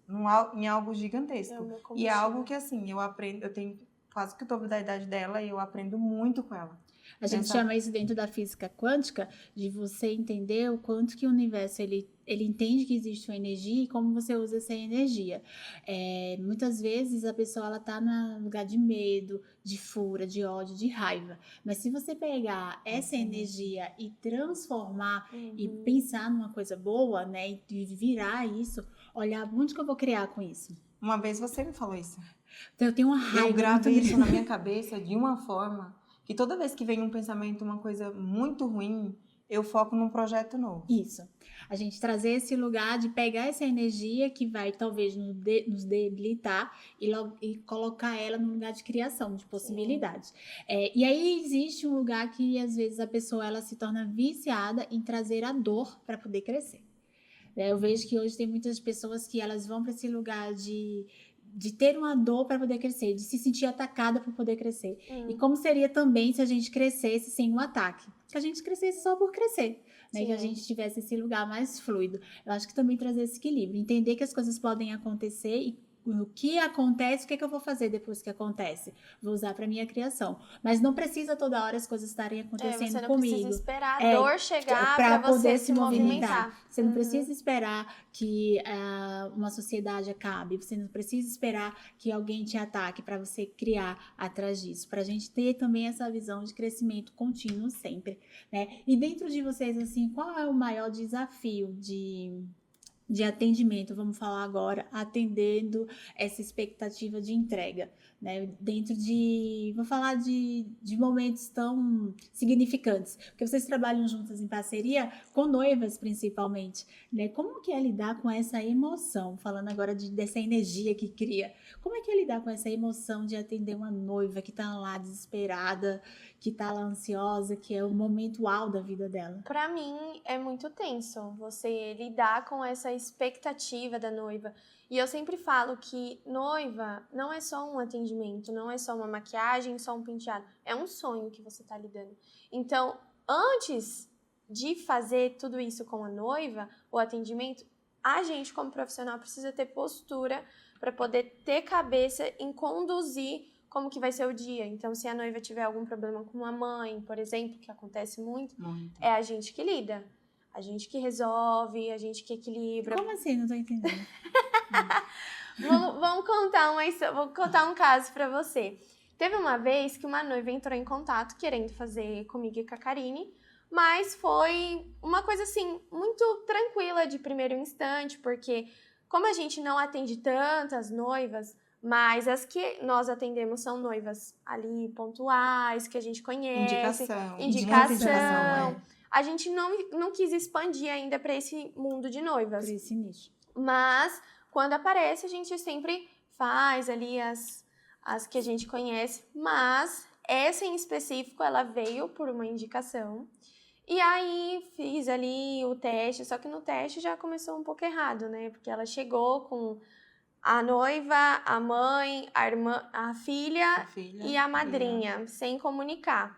em algo gigantesco. E é algo que, assim, eu aprendo, eu tenho quase que o dobro da idade dela e eu aprendo muito com ela. A gente chama isso dentro da física quântica de você entender o quanto que o universo ele entende que existe uma energia e como você usa essa energia. Muitas vezes a pessoa ela tá num lugar de medo, de fúria, de ódio, de raiva. Mas se você pegar essa energia e transformar e pensar numa coisa boa, né, e virar isso, olhar onde que eu vou criar com isso. Uma vez você me falou isso. Então, eu tenho uma raiva. Eu gravei isso na minha cabeça de uma forma que toda vez que vem um pensamento, uma coisa muito ruim, eu foco num projeto novo. Isso. A gente trazer esse lugar de pegar essa energia que vai talvez nos debilitar e colocar ela num lugar de criação, de possibilidades. E aí existe um lugar que às vezes a pessoa ela se torna viciada em trazer a dor para poder crescer. Eu vejo que hoje tem muitas pessoas que elas vão para esse lugar de ter uma dor para poder crescer, de se sentir atacada para poder crescer. E como seria também se a gente crescesse sem um ataque? Que a gente crescesse só por crescer, né? Que a gente tivesse esse lugar mais fluido. Eu acho que também trazer esse equilíbrio, entender que as coisas podem acontecer e o que acontece, o que eu vou fazer depois que acontece? Vou usar para minha criação. Mas não precisa toda hora as coisas estarem acontecendo comigo. Você não precisa esperar a dor chegar para você se movimentar. Você não precisa esperar que uma sociedade acabe. Você não precisa esperar que alguém te ataque para você criar atrás disso. Para a gente ter também essa visão de crescimento contínuo sempre, né? E dentro de vocês, assim, qual é o maior desafio de atendimento, vamos falar agora, atendendo essa expectativa de entrega, né? Dentro vou falar de momentos tão significantes, porque vocês trabalham juntas em parceria com noivas principalmente, né? Como que é lidar com essa emoção, falando agora dessa energia que cria, como é que é lidar com essa emoção de atender uma noiva que tá lá desesperada, que tá lá ansiosa, que é o momento auge da vida dela? Pra mim é muito tenso você lidar com essa expectativa da noiva. E eu sempre falo que noiva não é só um atendimento, não é só uma maquiagem, só um penteado. É um sonho que você tá lidando. Então, antes de fazer tudo isso com a noiva, o atendimento, a gente como profissional precisa ter postura para poder ter cabeça em conduzir como que vai ser o dia. Então, se a noiva tiver algum problema com a mãe, por exemplo, que acontece muito, é a gente que lida. A gente que resolve, a gente que equilibra. Como assim? Não tô entendendo. Vou contar um caso pra você. Teve uma vez que uma noiva entrou em contato querendo fazer comigo e com a Karine Mas foi uma coisa, assim, muito tranquila de primeiro instante, porque como a gente não atende tantas noivas, mas as que nós atendemos são noivas ali pontuais, que a gente conhece. Indicação. Indicação. Muita indicação, A gente não quis expandir ainda para esse mundo de noivas. Por esse nicho. Mas, quando aparece, a gente sempre faz ali as que a gente conhece. Mas, essa em específico, ela veio por uma indicação. E aí, fiz ali o teste. Só que no teste já começou um pouco errado, né? Porque ela chegou com a noiva, a mãe, a irmã, a filha e a madrinha, sem comunicar.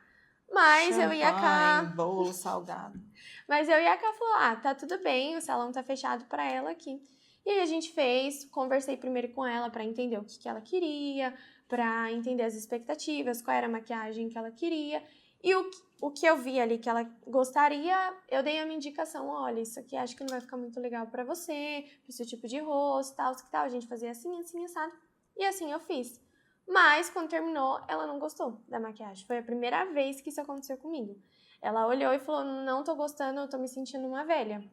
Mas eu ia cá... bolo, salgado. Mas eu ia cá falar, tá tudo bem, o salão tá fechado pra ela aqui. E aí a gente fez, conversei primeiro com ela pra entender o que ela queria, pra entender as expectativas, qual era a maquiagem que ela queria. E o que eu vi ali que ela gostaria, eu dei a minha indicação, olha, isso aqui acho que não vai ficar muito legal pra você, pro seu tipo de rosto, tal, que tal. A gente fazia assim, assim, assado. E assim eu fiz. Mas, quando terminou, ela não gostou da maquiagem. Foi a primeira vez que isso aconteceu comigo. Ela olhou e falou, não tô gostando, eu tô me sentindo uma velha.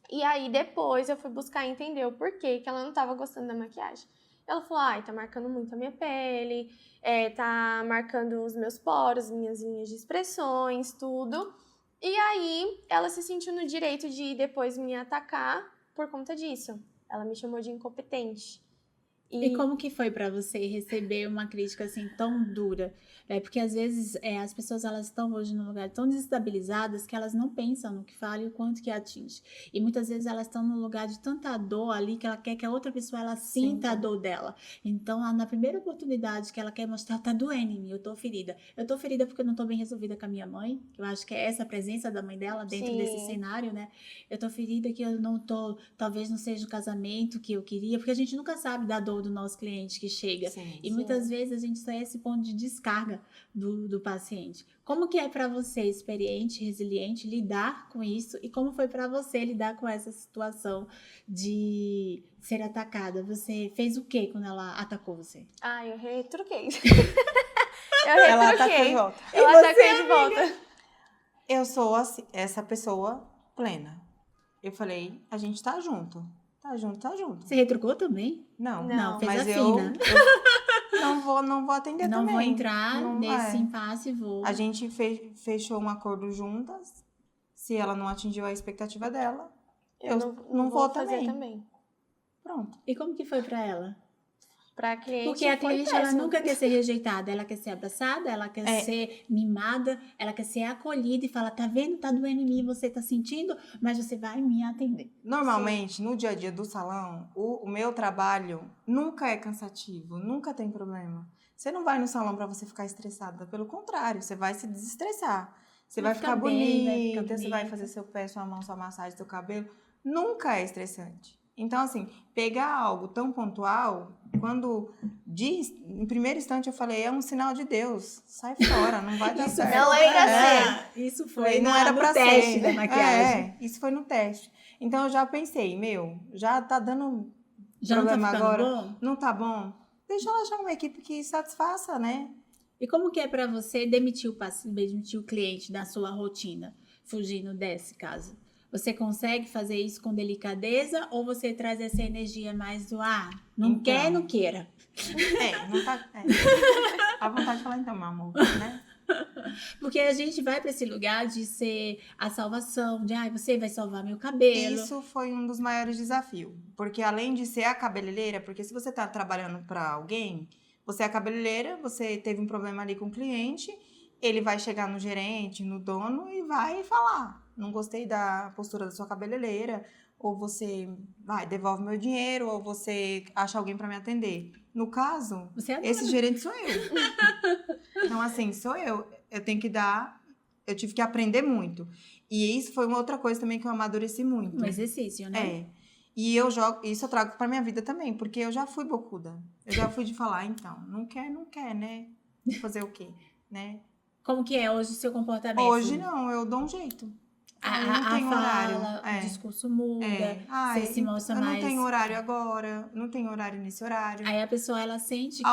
E aí, depois, eu fui buscar entender o porquê que ela não tava gostando da maquiagem. Ela falou, ai, tá marcando muito a minha pele, tá marcando os meus poros, minhas linhas de expressões, tudo. E aí, ela se sentiu no direito de depois me atacar por conta disso. Ela me chamou de incompetente. E como que foi pra você receber uma crítica assim tão dura? Porque às vezes as pessoas elas estão hoje num lugar tão desestabilizadas que elas não pensam no que fala e o quanto que atinge. E muitas vezes elas estão num lugar de tanta dor ali que ela quer que a outra pessoa ela sinta a dor dela. Então, na primeira oportunidade que ela quer mostrar, tá doendo em mim, eu tô ferida. Eu tô ferida porque eu não tô bem resolvida com a minha mãe. Eu acho que é essa presença da mãe dela dentro desse cenário, né? Eu tô ferida que eu não tô, talvez não seja o casamento que eu queria, porque a gente nunca sabe da dor do nosso cliente que chega. Muitas vezes a gente só é esse ponto de descarga do paciente. Como que é para você, experiente, resiliente, lidar com isso? E como foi para você lidar com essa situação de ser atacada? Você fez o que quando ela atacou você? Ah, eu retruquei. Ela atacou de volta. Eu ataquei de volta. Eu sou assim, essa pessoa plena. Eu falei, a gente tá junto. Tá junto, tá junto. Você retrucou também? Não, fez mas a eu fina. não vou atender não também. Não vou entrar nesse impasse e vou... A gente fechou um acordo juntas. Se ela não atingiu a expectativa dela, eu não vou fazer também. Pronto. E como que foi pra ela? Pra cliente, porque a cliente ela nunca quer ser rejeitada, ela quer ser abraçada, ela quer ser mimada, ela quer ser acolhida e fala, tá vendo, tá doendo em mim, você tá sentindo, mas você vai me atender. Normalmente, no dia a dia do salão, o meu trabalho nunca é cansativo, nunca tem problema. Você não vai no salão pra você ficar estressada, pelo contrário, você vai se desestressar. Você vai ficar bonita, você vai fazer seu pé, sua mão, sua massagem, seu cabelo. Nunca é estressante. Então, assim, pegar algo tão pontual, quando diz, em primeiro instante eu falei, é um sinal de Deus, sai fora, não vai dar certo. Não é pra ser. Isso foi não era pra teste ser. da maquiagem. Isso foi no teste. Então, eu já pensei, já tá dando já problema não tá agora. Bom? Não tá bom? Deixa ela achar uma equipe que satisfaça, né? E como que é pra você demitir o cliente da sua rotina, fugindo desse caso? Você consegue fazer isso com delicadeza ou você traz essa energia mais do não quer, não queira? Não tá... A vontade de falar então, meu amor, né? Porque a gente vai para esse lugar de ser a salvação, de você vai salvar meu cabelo. Isso foi um dos maiores desafios. Porque além de ser a cabeleireira, porque se você tá trabalhando para alguém, você é a cabeleireira, você teve um problema ali com o cliente, ele vai chegar no gerente, no dono e vai falar, não gostei da postura da sua cabeleireira, ou você devolve meu dinheiro, ou você acha alguém para me atender. No caso, esse gerente sou eu. Então, assim, sou eu. Eu tenho que eu tive que aprender muito. E isso foi uma outra coisa também que eu amadureci muito. Um exercício, né? E isso eu trago pra minha vida também, porque eu já fui bocuda. Eu já fui de falar, então, não quer, né? Fazer o quê, né? Como que é hoje o seu comportamento? Hoje não, eu dou um jeito. Não tenho horário. O discurso muda, você se mostra mais... Eu não tenho horário agora, não tenho horário nesse horário. Aí a pessoa, ela sente que...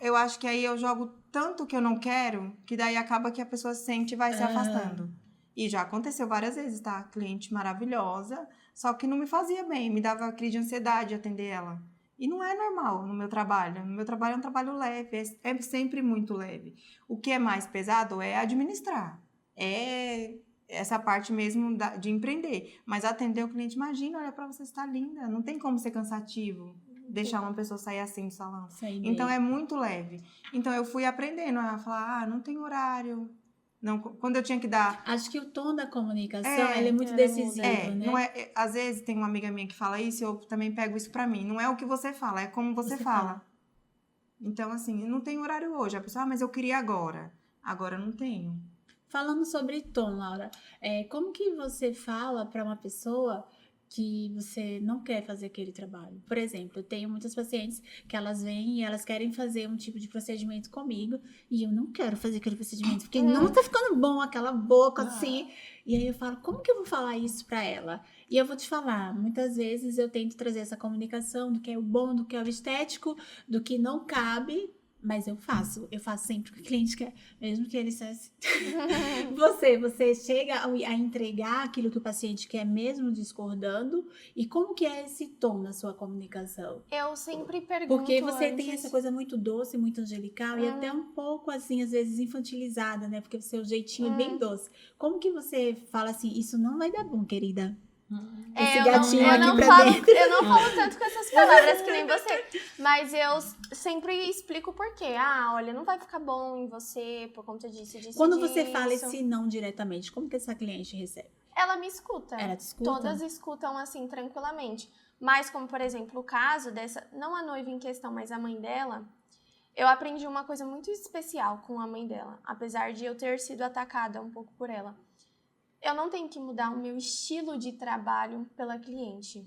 Eu acho que aí eu jogo tanto que eu não quero, que daí acaba que a pessoa sente e vai se afastando. E já aconteceu várias vezes, tá? Cliente maravilhosa, só que não me fazia bem, me dava crise de ansiedade atender ela. E não é normal no meu trabalho. No meu trabalho é um trabalho leve, é sempre muito leve. O que é mais pesado é administrar. É essa parte mesmo de empreender. Mas atender o cliente, imagina, olha pra você, está linda. Não tem como ser cansativo deixar uma pessoa sair assim do salão. Então é muito leve. Então eu fui aprendendo a falar, não tem horário. Não, quando eu tinha que dar... Acho que o tom da comunicação, ele é muito decisivo, né? Não é, às vezes tem uma amiga minha que fala isso, eu também pego isso pra mim. Não é o que você fala, é como você fala. Então, assim, não tem horário hoje. A pessoa, mas eu queria agora. Agora eu não tenho. Falando sobre tom, Laura, como que você fala para uma pessoa que você não quer fazer aquele trabalho? Por exemplo, eu tenho muitas pacientes que elas vêm e elas querem fazer um tipo de procedimento comigo e eu não quero fazer aquele procedimento porque não tá ficando bom aquela boca assim. E aí eu falo, como que eu vou falar isso para ela? E eu vou te falar, muitas vezes eu tento trazer essa comunicação do que é o bom, do que é o estético, do que não cabe. Mas eu faço sempre o que o cliente quer, mesmo que ele cesse. Você chega a entregar aquilo que o paciente quer, mesmo discordando? E como que é esse tom na sua comunicação? Eu sempre pergunto Porque você antes... tem essa coisa muito doce, muito angelical e até um pouco, assim, às vezes infantilizada, né? Porque o seu jeitinho é bem doce. Como que você fala assim, isso não vai dar bom, querida? Esse gatinho aqui pra dentro. Eu não falo tanto com essas palavras que nem você, mas eu sempre explico por quê. Olha, não vai ficar bom em você por conta disso. Quando você fala esse não diretamente, como que essa cliente recebe? Ela me escuta. Ela te escuta? Todas escutam assim, tranquilamente. Mas como, por exemplo, o caso dessa, não a noiva em questão, mas a mãe dela, eu aprendi uma coisa muito especial com a mãe dela, apesar de eu ter sido atacada um pouco por ela. Eu não tenho que mudar o meu estilo de trabalho pela cliente.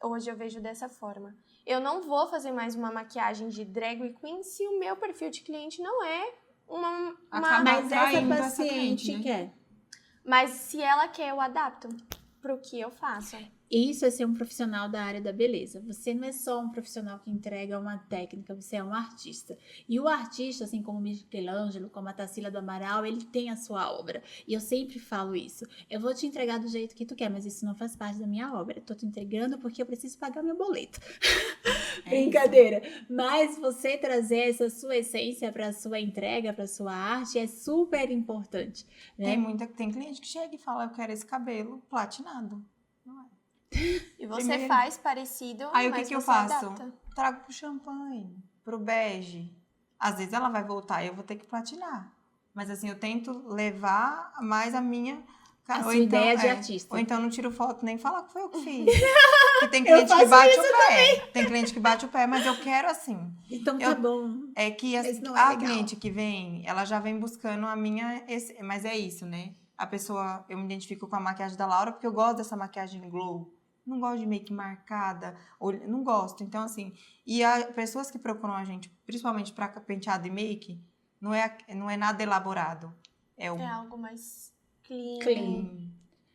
Hoje eu vejo dessa forma. Eu não vou fazer mais uma maquiagem de drag queen se o meu perfil de cliente não é uma... Mas essa paciente né? quer. Mas se ela quer, eu adapto pro que eu faço. Isso é ser um profissional da área da beleza. Você não é só um profissional que entrega uma técnica, você é um artista. E o artista, assim como o Michelangelo, como a Tarsila do Amaral, ele tem a sua obra. E eu sempre falo isso. Eu vou te entregar do jeito que tu quer, mas isso não faz parte da minha obra. Eu tô te entregando porque eu preciso pagar meu boleto. Brincadeira. Mas você trazer essa sua essência para a sua entrega, para a sua arte, é super importante. Né? Tem cliente que chega e fala, eu quero esse cabelo platinado. Não é. E você faz parecido, aí mas o que eu você faço? adapta. Trago pro champanhe, pro bege. Às vezes ela vai voltar e eu vou ter que platinar. Mas assim, eu tento levar mais a minha... A sua ideia de artista. Ou então não tiro foto nem falar que foi eu que fiz. Porque tem cliente que bate o pé. Também. Tem cliente que bate o pé, mas eu quero assim. Então tá bom. É que a cliente que vem, ela já vem buscando a minha... Mas é isso, né? A pessoa, eu me identifico com a maquiagem da Laura porque eu gosto dessa maquiagem glow. Não gosto de make marcada, não gosto. Então, assim, e as pessoas que procuram a gente, principalmente para penteado e make, não é nada elaborado. É algo mais clean.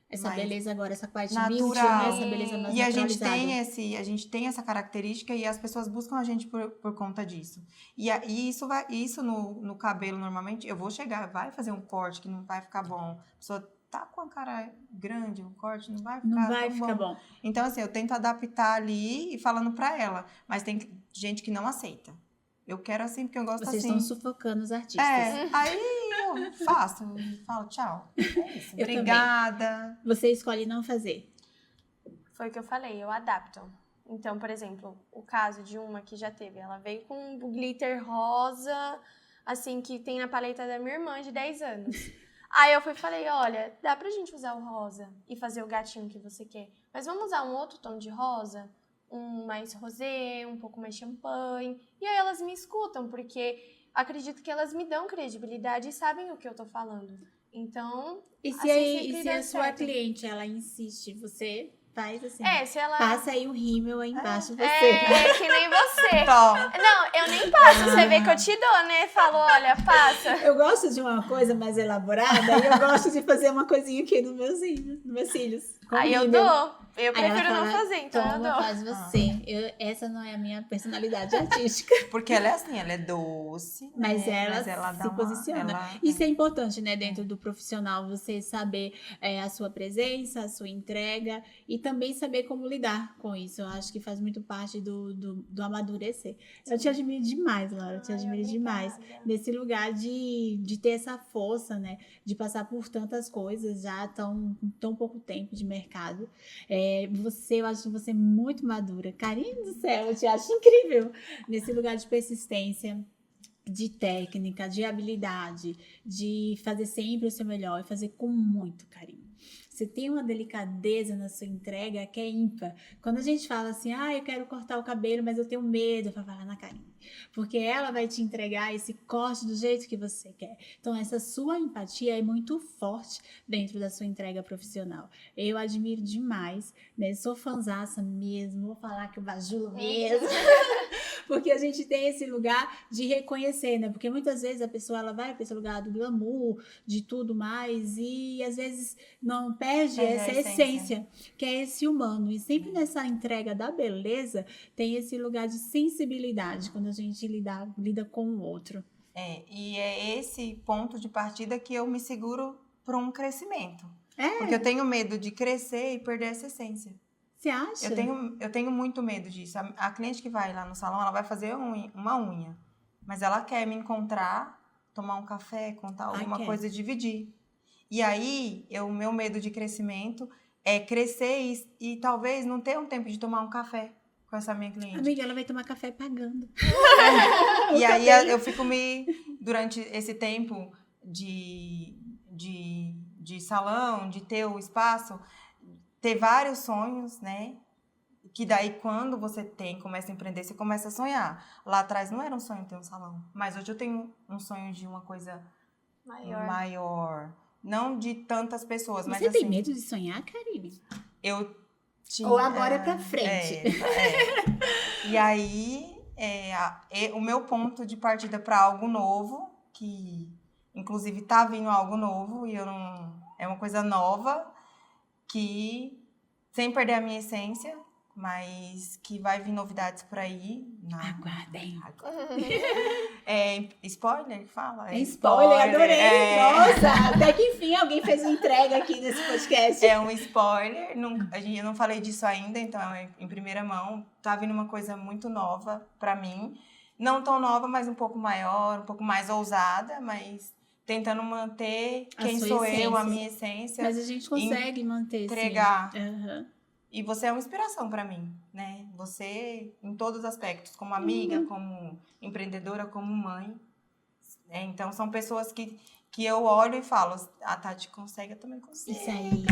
Essa beleza agora, essa parte natural, beauty, né? Essa beleza mais e naturalizada. a gente tem essa característica e as pessoas buscam a gente por conta disso. E isso no cabelo, normalmente, eu vou chegar, vai fazer um corte que não vai ficar bom. A pessoa tá com a cara grande, um corte não vai ficar bom. Então, assim, eu tento adaptar ali e falando pra ela. Mas tem gente que não aceita. Eu quero assim, porque eu gosto Vocês assim. Vocês estão sufocando os artistas. Aí eu faço, falo tchau. É isso. Obrigada. Também. Você escolhe não fazer. Foi o que eu falei, eu adapto. Então, por exemplo, o caso de uma que já teve, ela veio com um glitter rosa, assim, que tem na paleta da minha irmã de 10 anos. Aí eu falei, olha, dá pra gente usar o rosa e fazer o gatinho que você quer, mas vamos usar um outro tom de rosa? Um mais rosé, um pouco mais champanhe. E aí elas me escutam, porque acredito que elas me dão credibilidade e sabem o que eu tô falando. Então, e se a sua cliente, ela insiste, você faz assim. Se ela... Passa aí o rímel aí embaixo de você. É que nem você. Toma. Não, eu nem passo, você vê que eu te dou, né? Falo, olha, passa. Eu gosto de uma coisa mais elaborada e eu gosto de fazer uma coisinha aqui nos meus cílios. Aí eu dou. Eu Aí ela prefiro não fala, fazer, então eu toma, dou. faz você. Essa não é a minha personalidade artística. Porque ela é assim, ela é doce, Mas né? ela dá se posiciona. ela- Isso é importante, né, dentro do profissional, você saber a sua presença, a sua entrega e também saber como lidar com isso. Eu acho que faz muito parte do amadurecer. Eu te admiro demais, Laura, eu te Ai, admiro demais. obrigada. Nesse lugar de ter essa força, né, de passar por tantas coisas já tão pouco tempo de mercado. Eu acho você muito madura. Carinho do céu, eu te acho incrível nesse lugar de persistência, de técnica, de habilidade, de fazer sempre o seu melhor e fazer com muito carinho. Você tem uma delicadeza na sua entrega que é ímpar. Quando a gente fala assim, eu quero cortar o cabelo, mas eu tenho medo, eu falo, vai lá na Karine. Porque ela vai te entregar esse corte do jeito que você quer. Então, essa sua empatia é muito forte dentro da sua entrega profissional. Eu admiro demais, né? Sou fanzaça mesmo, vou falar que eu bajulo mesmo. Porque a gente tem esse lugar de reconhecer, né? Porque muitas vezes a pessoa ela vai para esse lugar do glamour, de tudo mais, e às vezes não perde essa essência, que é esse humano. E sempre nessa entrega da beleza tem esse lugar de sensibilidade, quando a gente lida com o outro. E é esse ponto de partida que eu me seguro para um crescimento. É. Porque eu tenho medo de crescer e perder essa essência. Você acha? Eu tenho muito medo disso. A cliente que vai lá no salão, ela vai fazer uma unha. Mas ela quer me encontrar, tomar um café, contar alguma coisa e dividir. E aí, o meu medo de crescimento é crescer e talvez não ter um tempo de tomar um café com essa minha cliente. Amiga, ela vai tomar café pagando. E aí, eu fico durante esse tempo de salão, de ter o espaço, ter vários sonhos, né? Que daí, quando você começa a empreender, você começa a sonhar. Lá atrás não era um sonho ter um salão, mas hoje eu tenho um sonho de uma coisa maior. Não de tantas pessoas, mas você tem assim, medo de sonhar, Karine? Eu tinha... Ou agora pra frente? E aí, o meu ponto de partida para algo novo, que inclusive tá vindo algo novo, e é uma coisa nova, que sem perder a minha essência, mas que vai vir novidades por aí. Aguardem. Spoiler que fala? Spoiler, adorei! Nossa, até que enfim alguém fez uma entrega aqui nesse podcast. É um spoiler, eu não falei disso ainda, então em primeira mão. Tá vindo uma coisa muito nova pra mim. Não tão nova, mas um pouco maior, um pouco mais ousada, mas tentando manter quem sou eu, a minha essência. Mas a gente consegue manter, entregar. Sim. Uhum. E você é uma inspiração para mim, né? Você, em todos os aspectos, como amiga, como empreendedora, como mãe. Então, são pessoas que eu olho e falo, a Tati consegue, eu também consigo. Isso aí.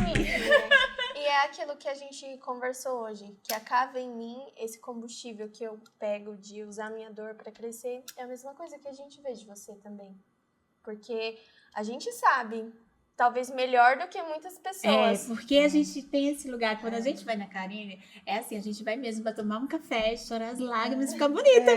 E é aquilo que a gente conversou hoje, que acaba em mim, esse combustível que eu pego de usar minha dor para crescer, é a mesma coisa que a gente vê de você também. Porque a gente sabe... Talvez melhor do que muitas pessoas. Porque a gente tem esse lugar, quando a gente vai na Karine, é assim, a gente vai mesmo pra tomar um café, chorar as lágrimas e ficar bonita.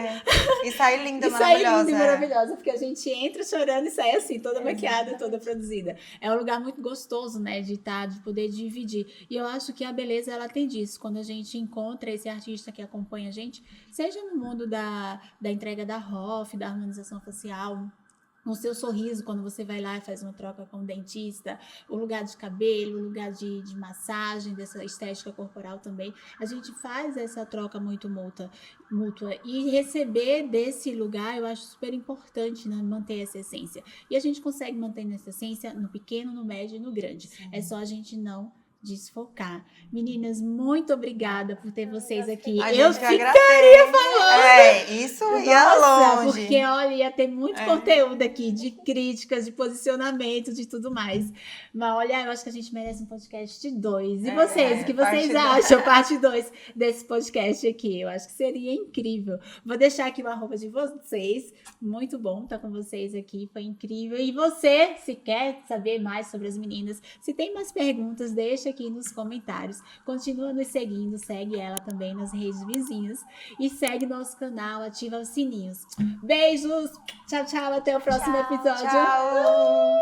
E sair linda, maravilhosa. E sair linda e maravilhosa, porque a gente entra chorando e sai assim, toda maquiada, toda produzida. É um lugar muito gostoso, né, de poder dividir. E eu acho que a beleza, ela tem disso. Quando a gente encontra esse artista que acompanha a gente, seja no mundo da entrega da ROF, da harmonização facial, no seu sorriso, quando você vai lá e faz uma troca com o dentista, o lugar de cabelo, o lugar de massagem, dessa estética corporal também, a gente faz essa troca muito mútua. E receber desse lugar, eu acho super importante, né, manter essa essência. E a gente consegue manter essa essência no pequeno, no médio e no grande. Sim. É só a gente não desfocar. Meninas, muito obrigada por ter vocês aqui. Eu ficaria falando. Isso ia longe. Porque, olha, ia ter muito conteúdo aqui de críticas, de posicionamento, de tudo mais. Mas, olha, eu acho que a gente merece um podcast 2. E vocês, o que vocês acham? Parte 2 desse podcast aqui. Eu acho que seria incrível. Vou deixar aqui o arroba de vocês. Muito bom estar com vocês aqui. Foi incrível. E você, se quer saber mais sobre as meninas, se tem mais perguntas, deixa aqui nos comentários. Continua nos seguindo, segue ela também nas redes vizinhas e segue nosso canal, ativa os sininhos. Beijos, tchau, tchau, até o próximo episódio. Tchau.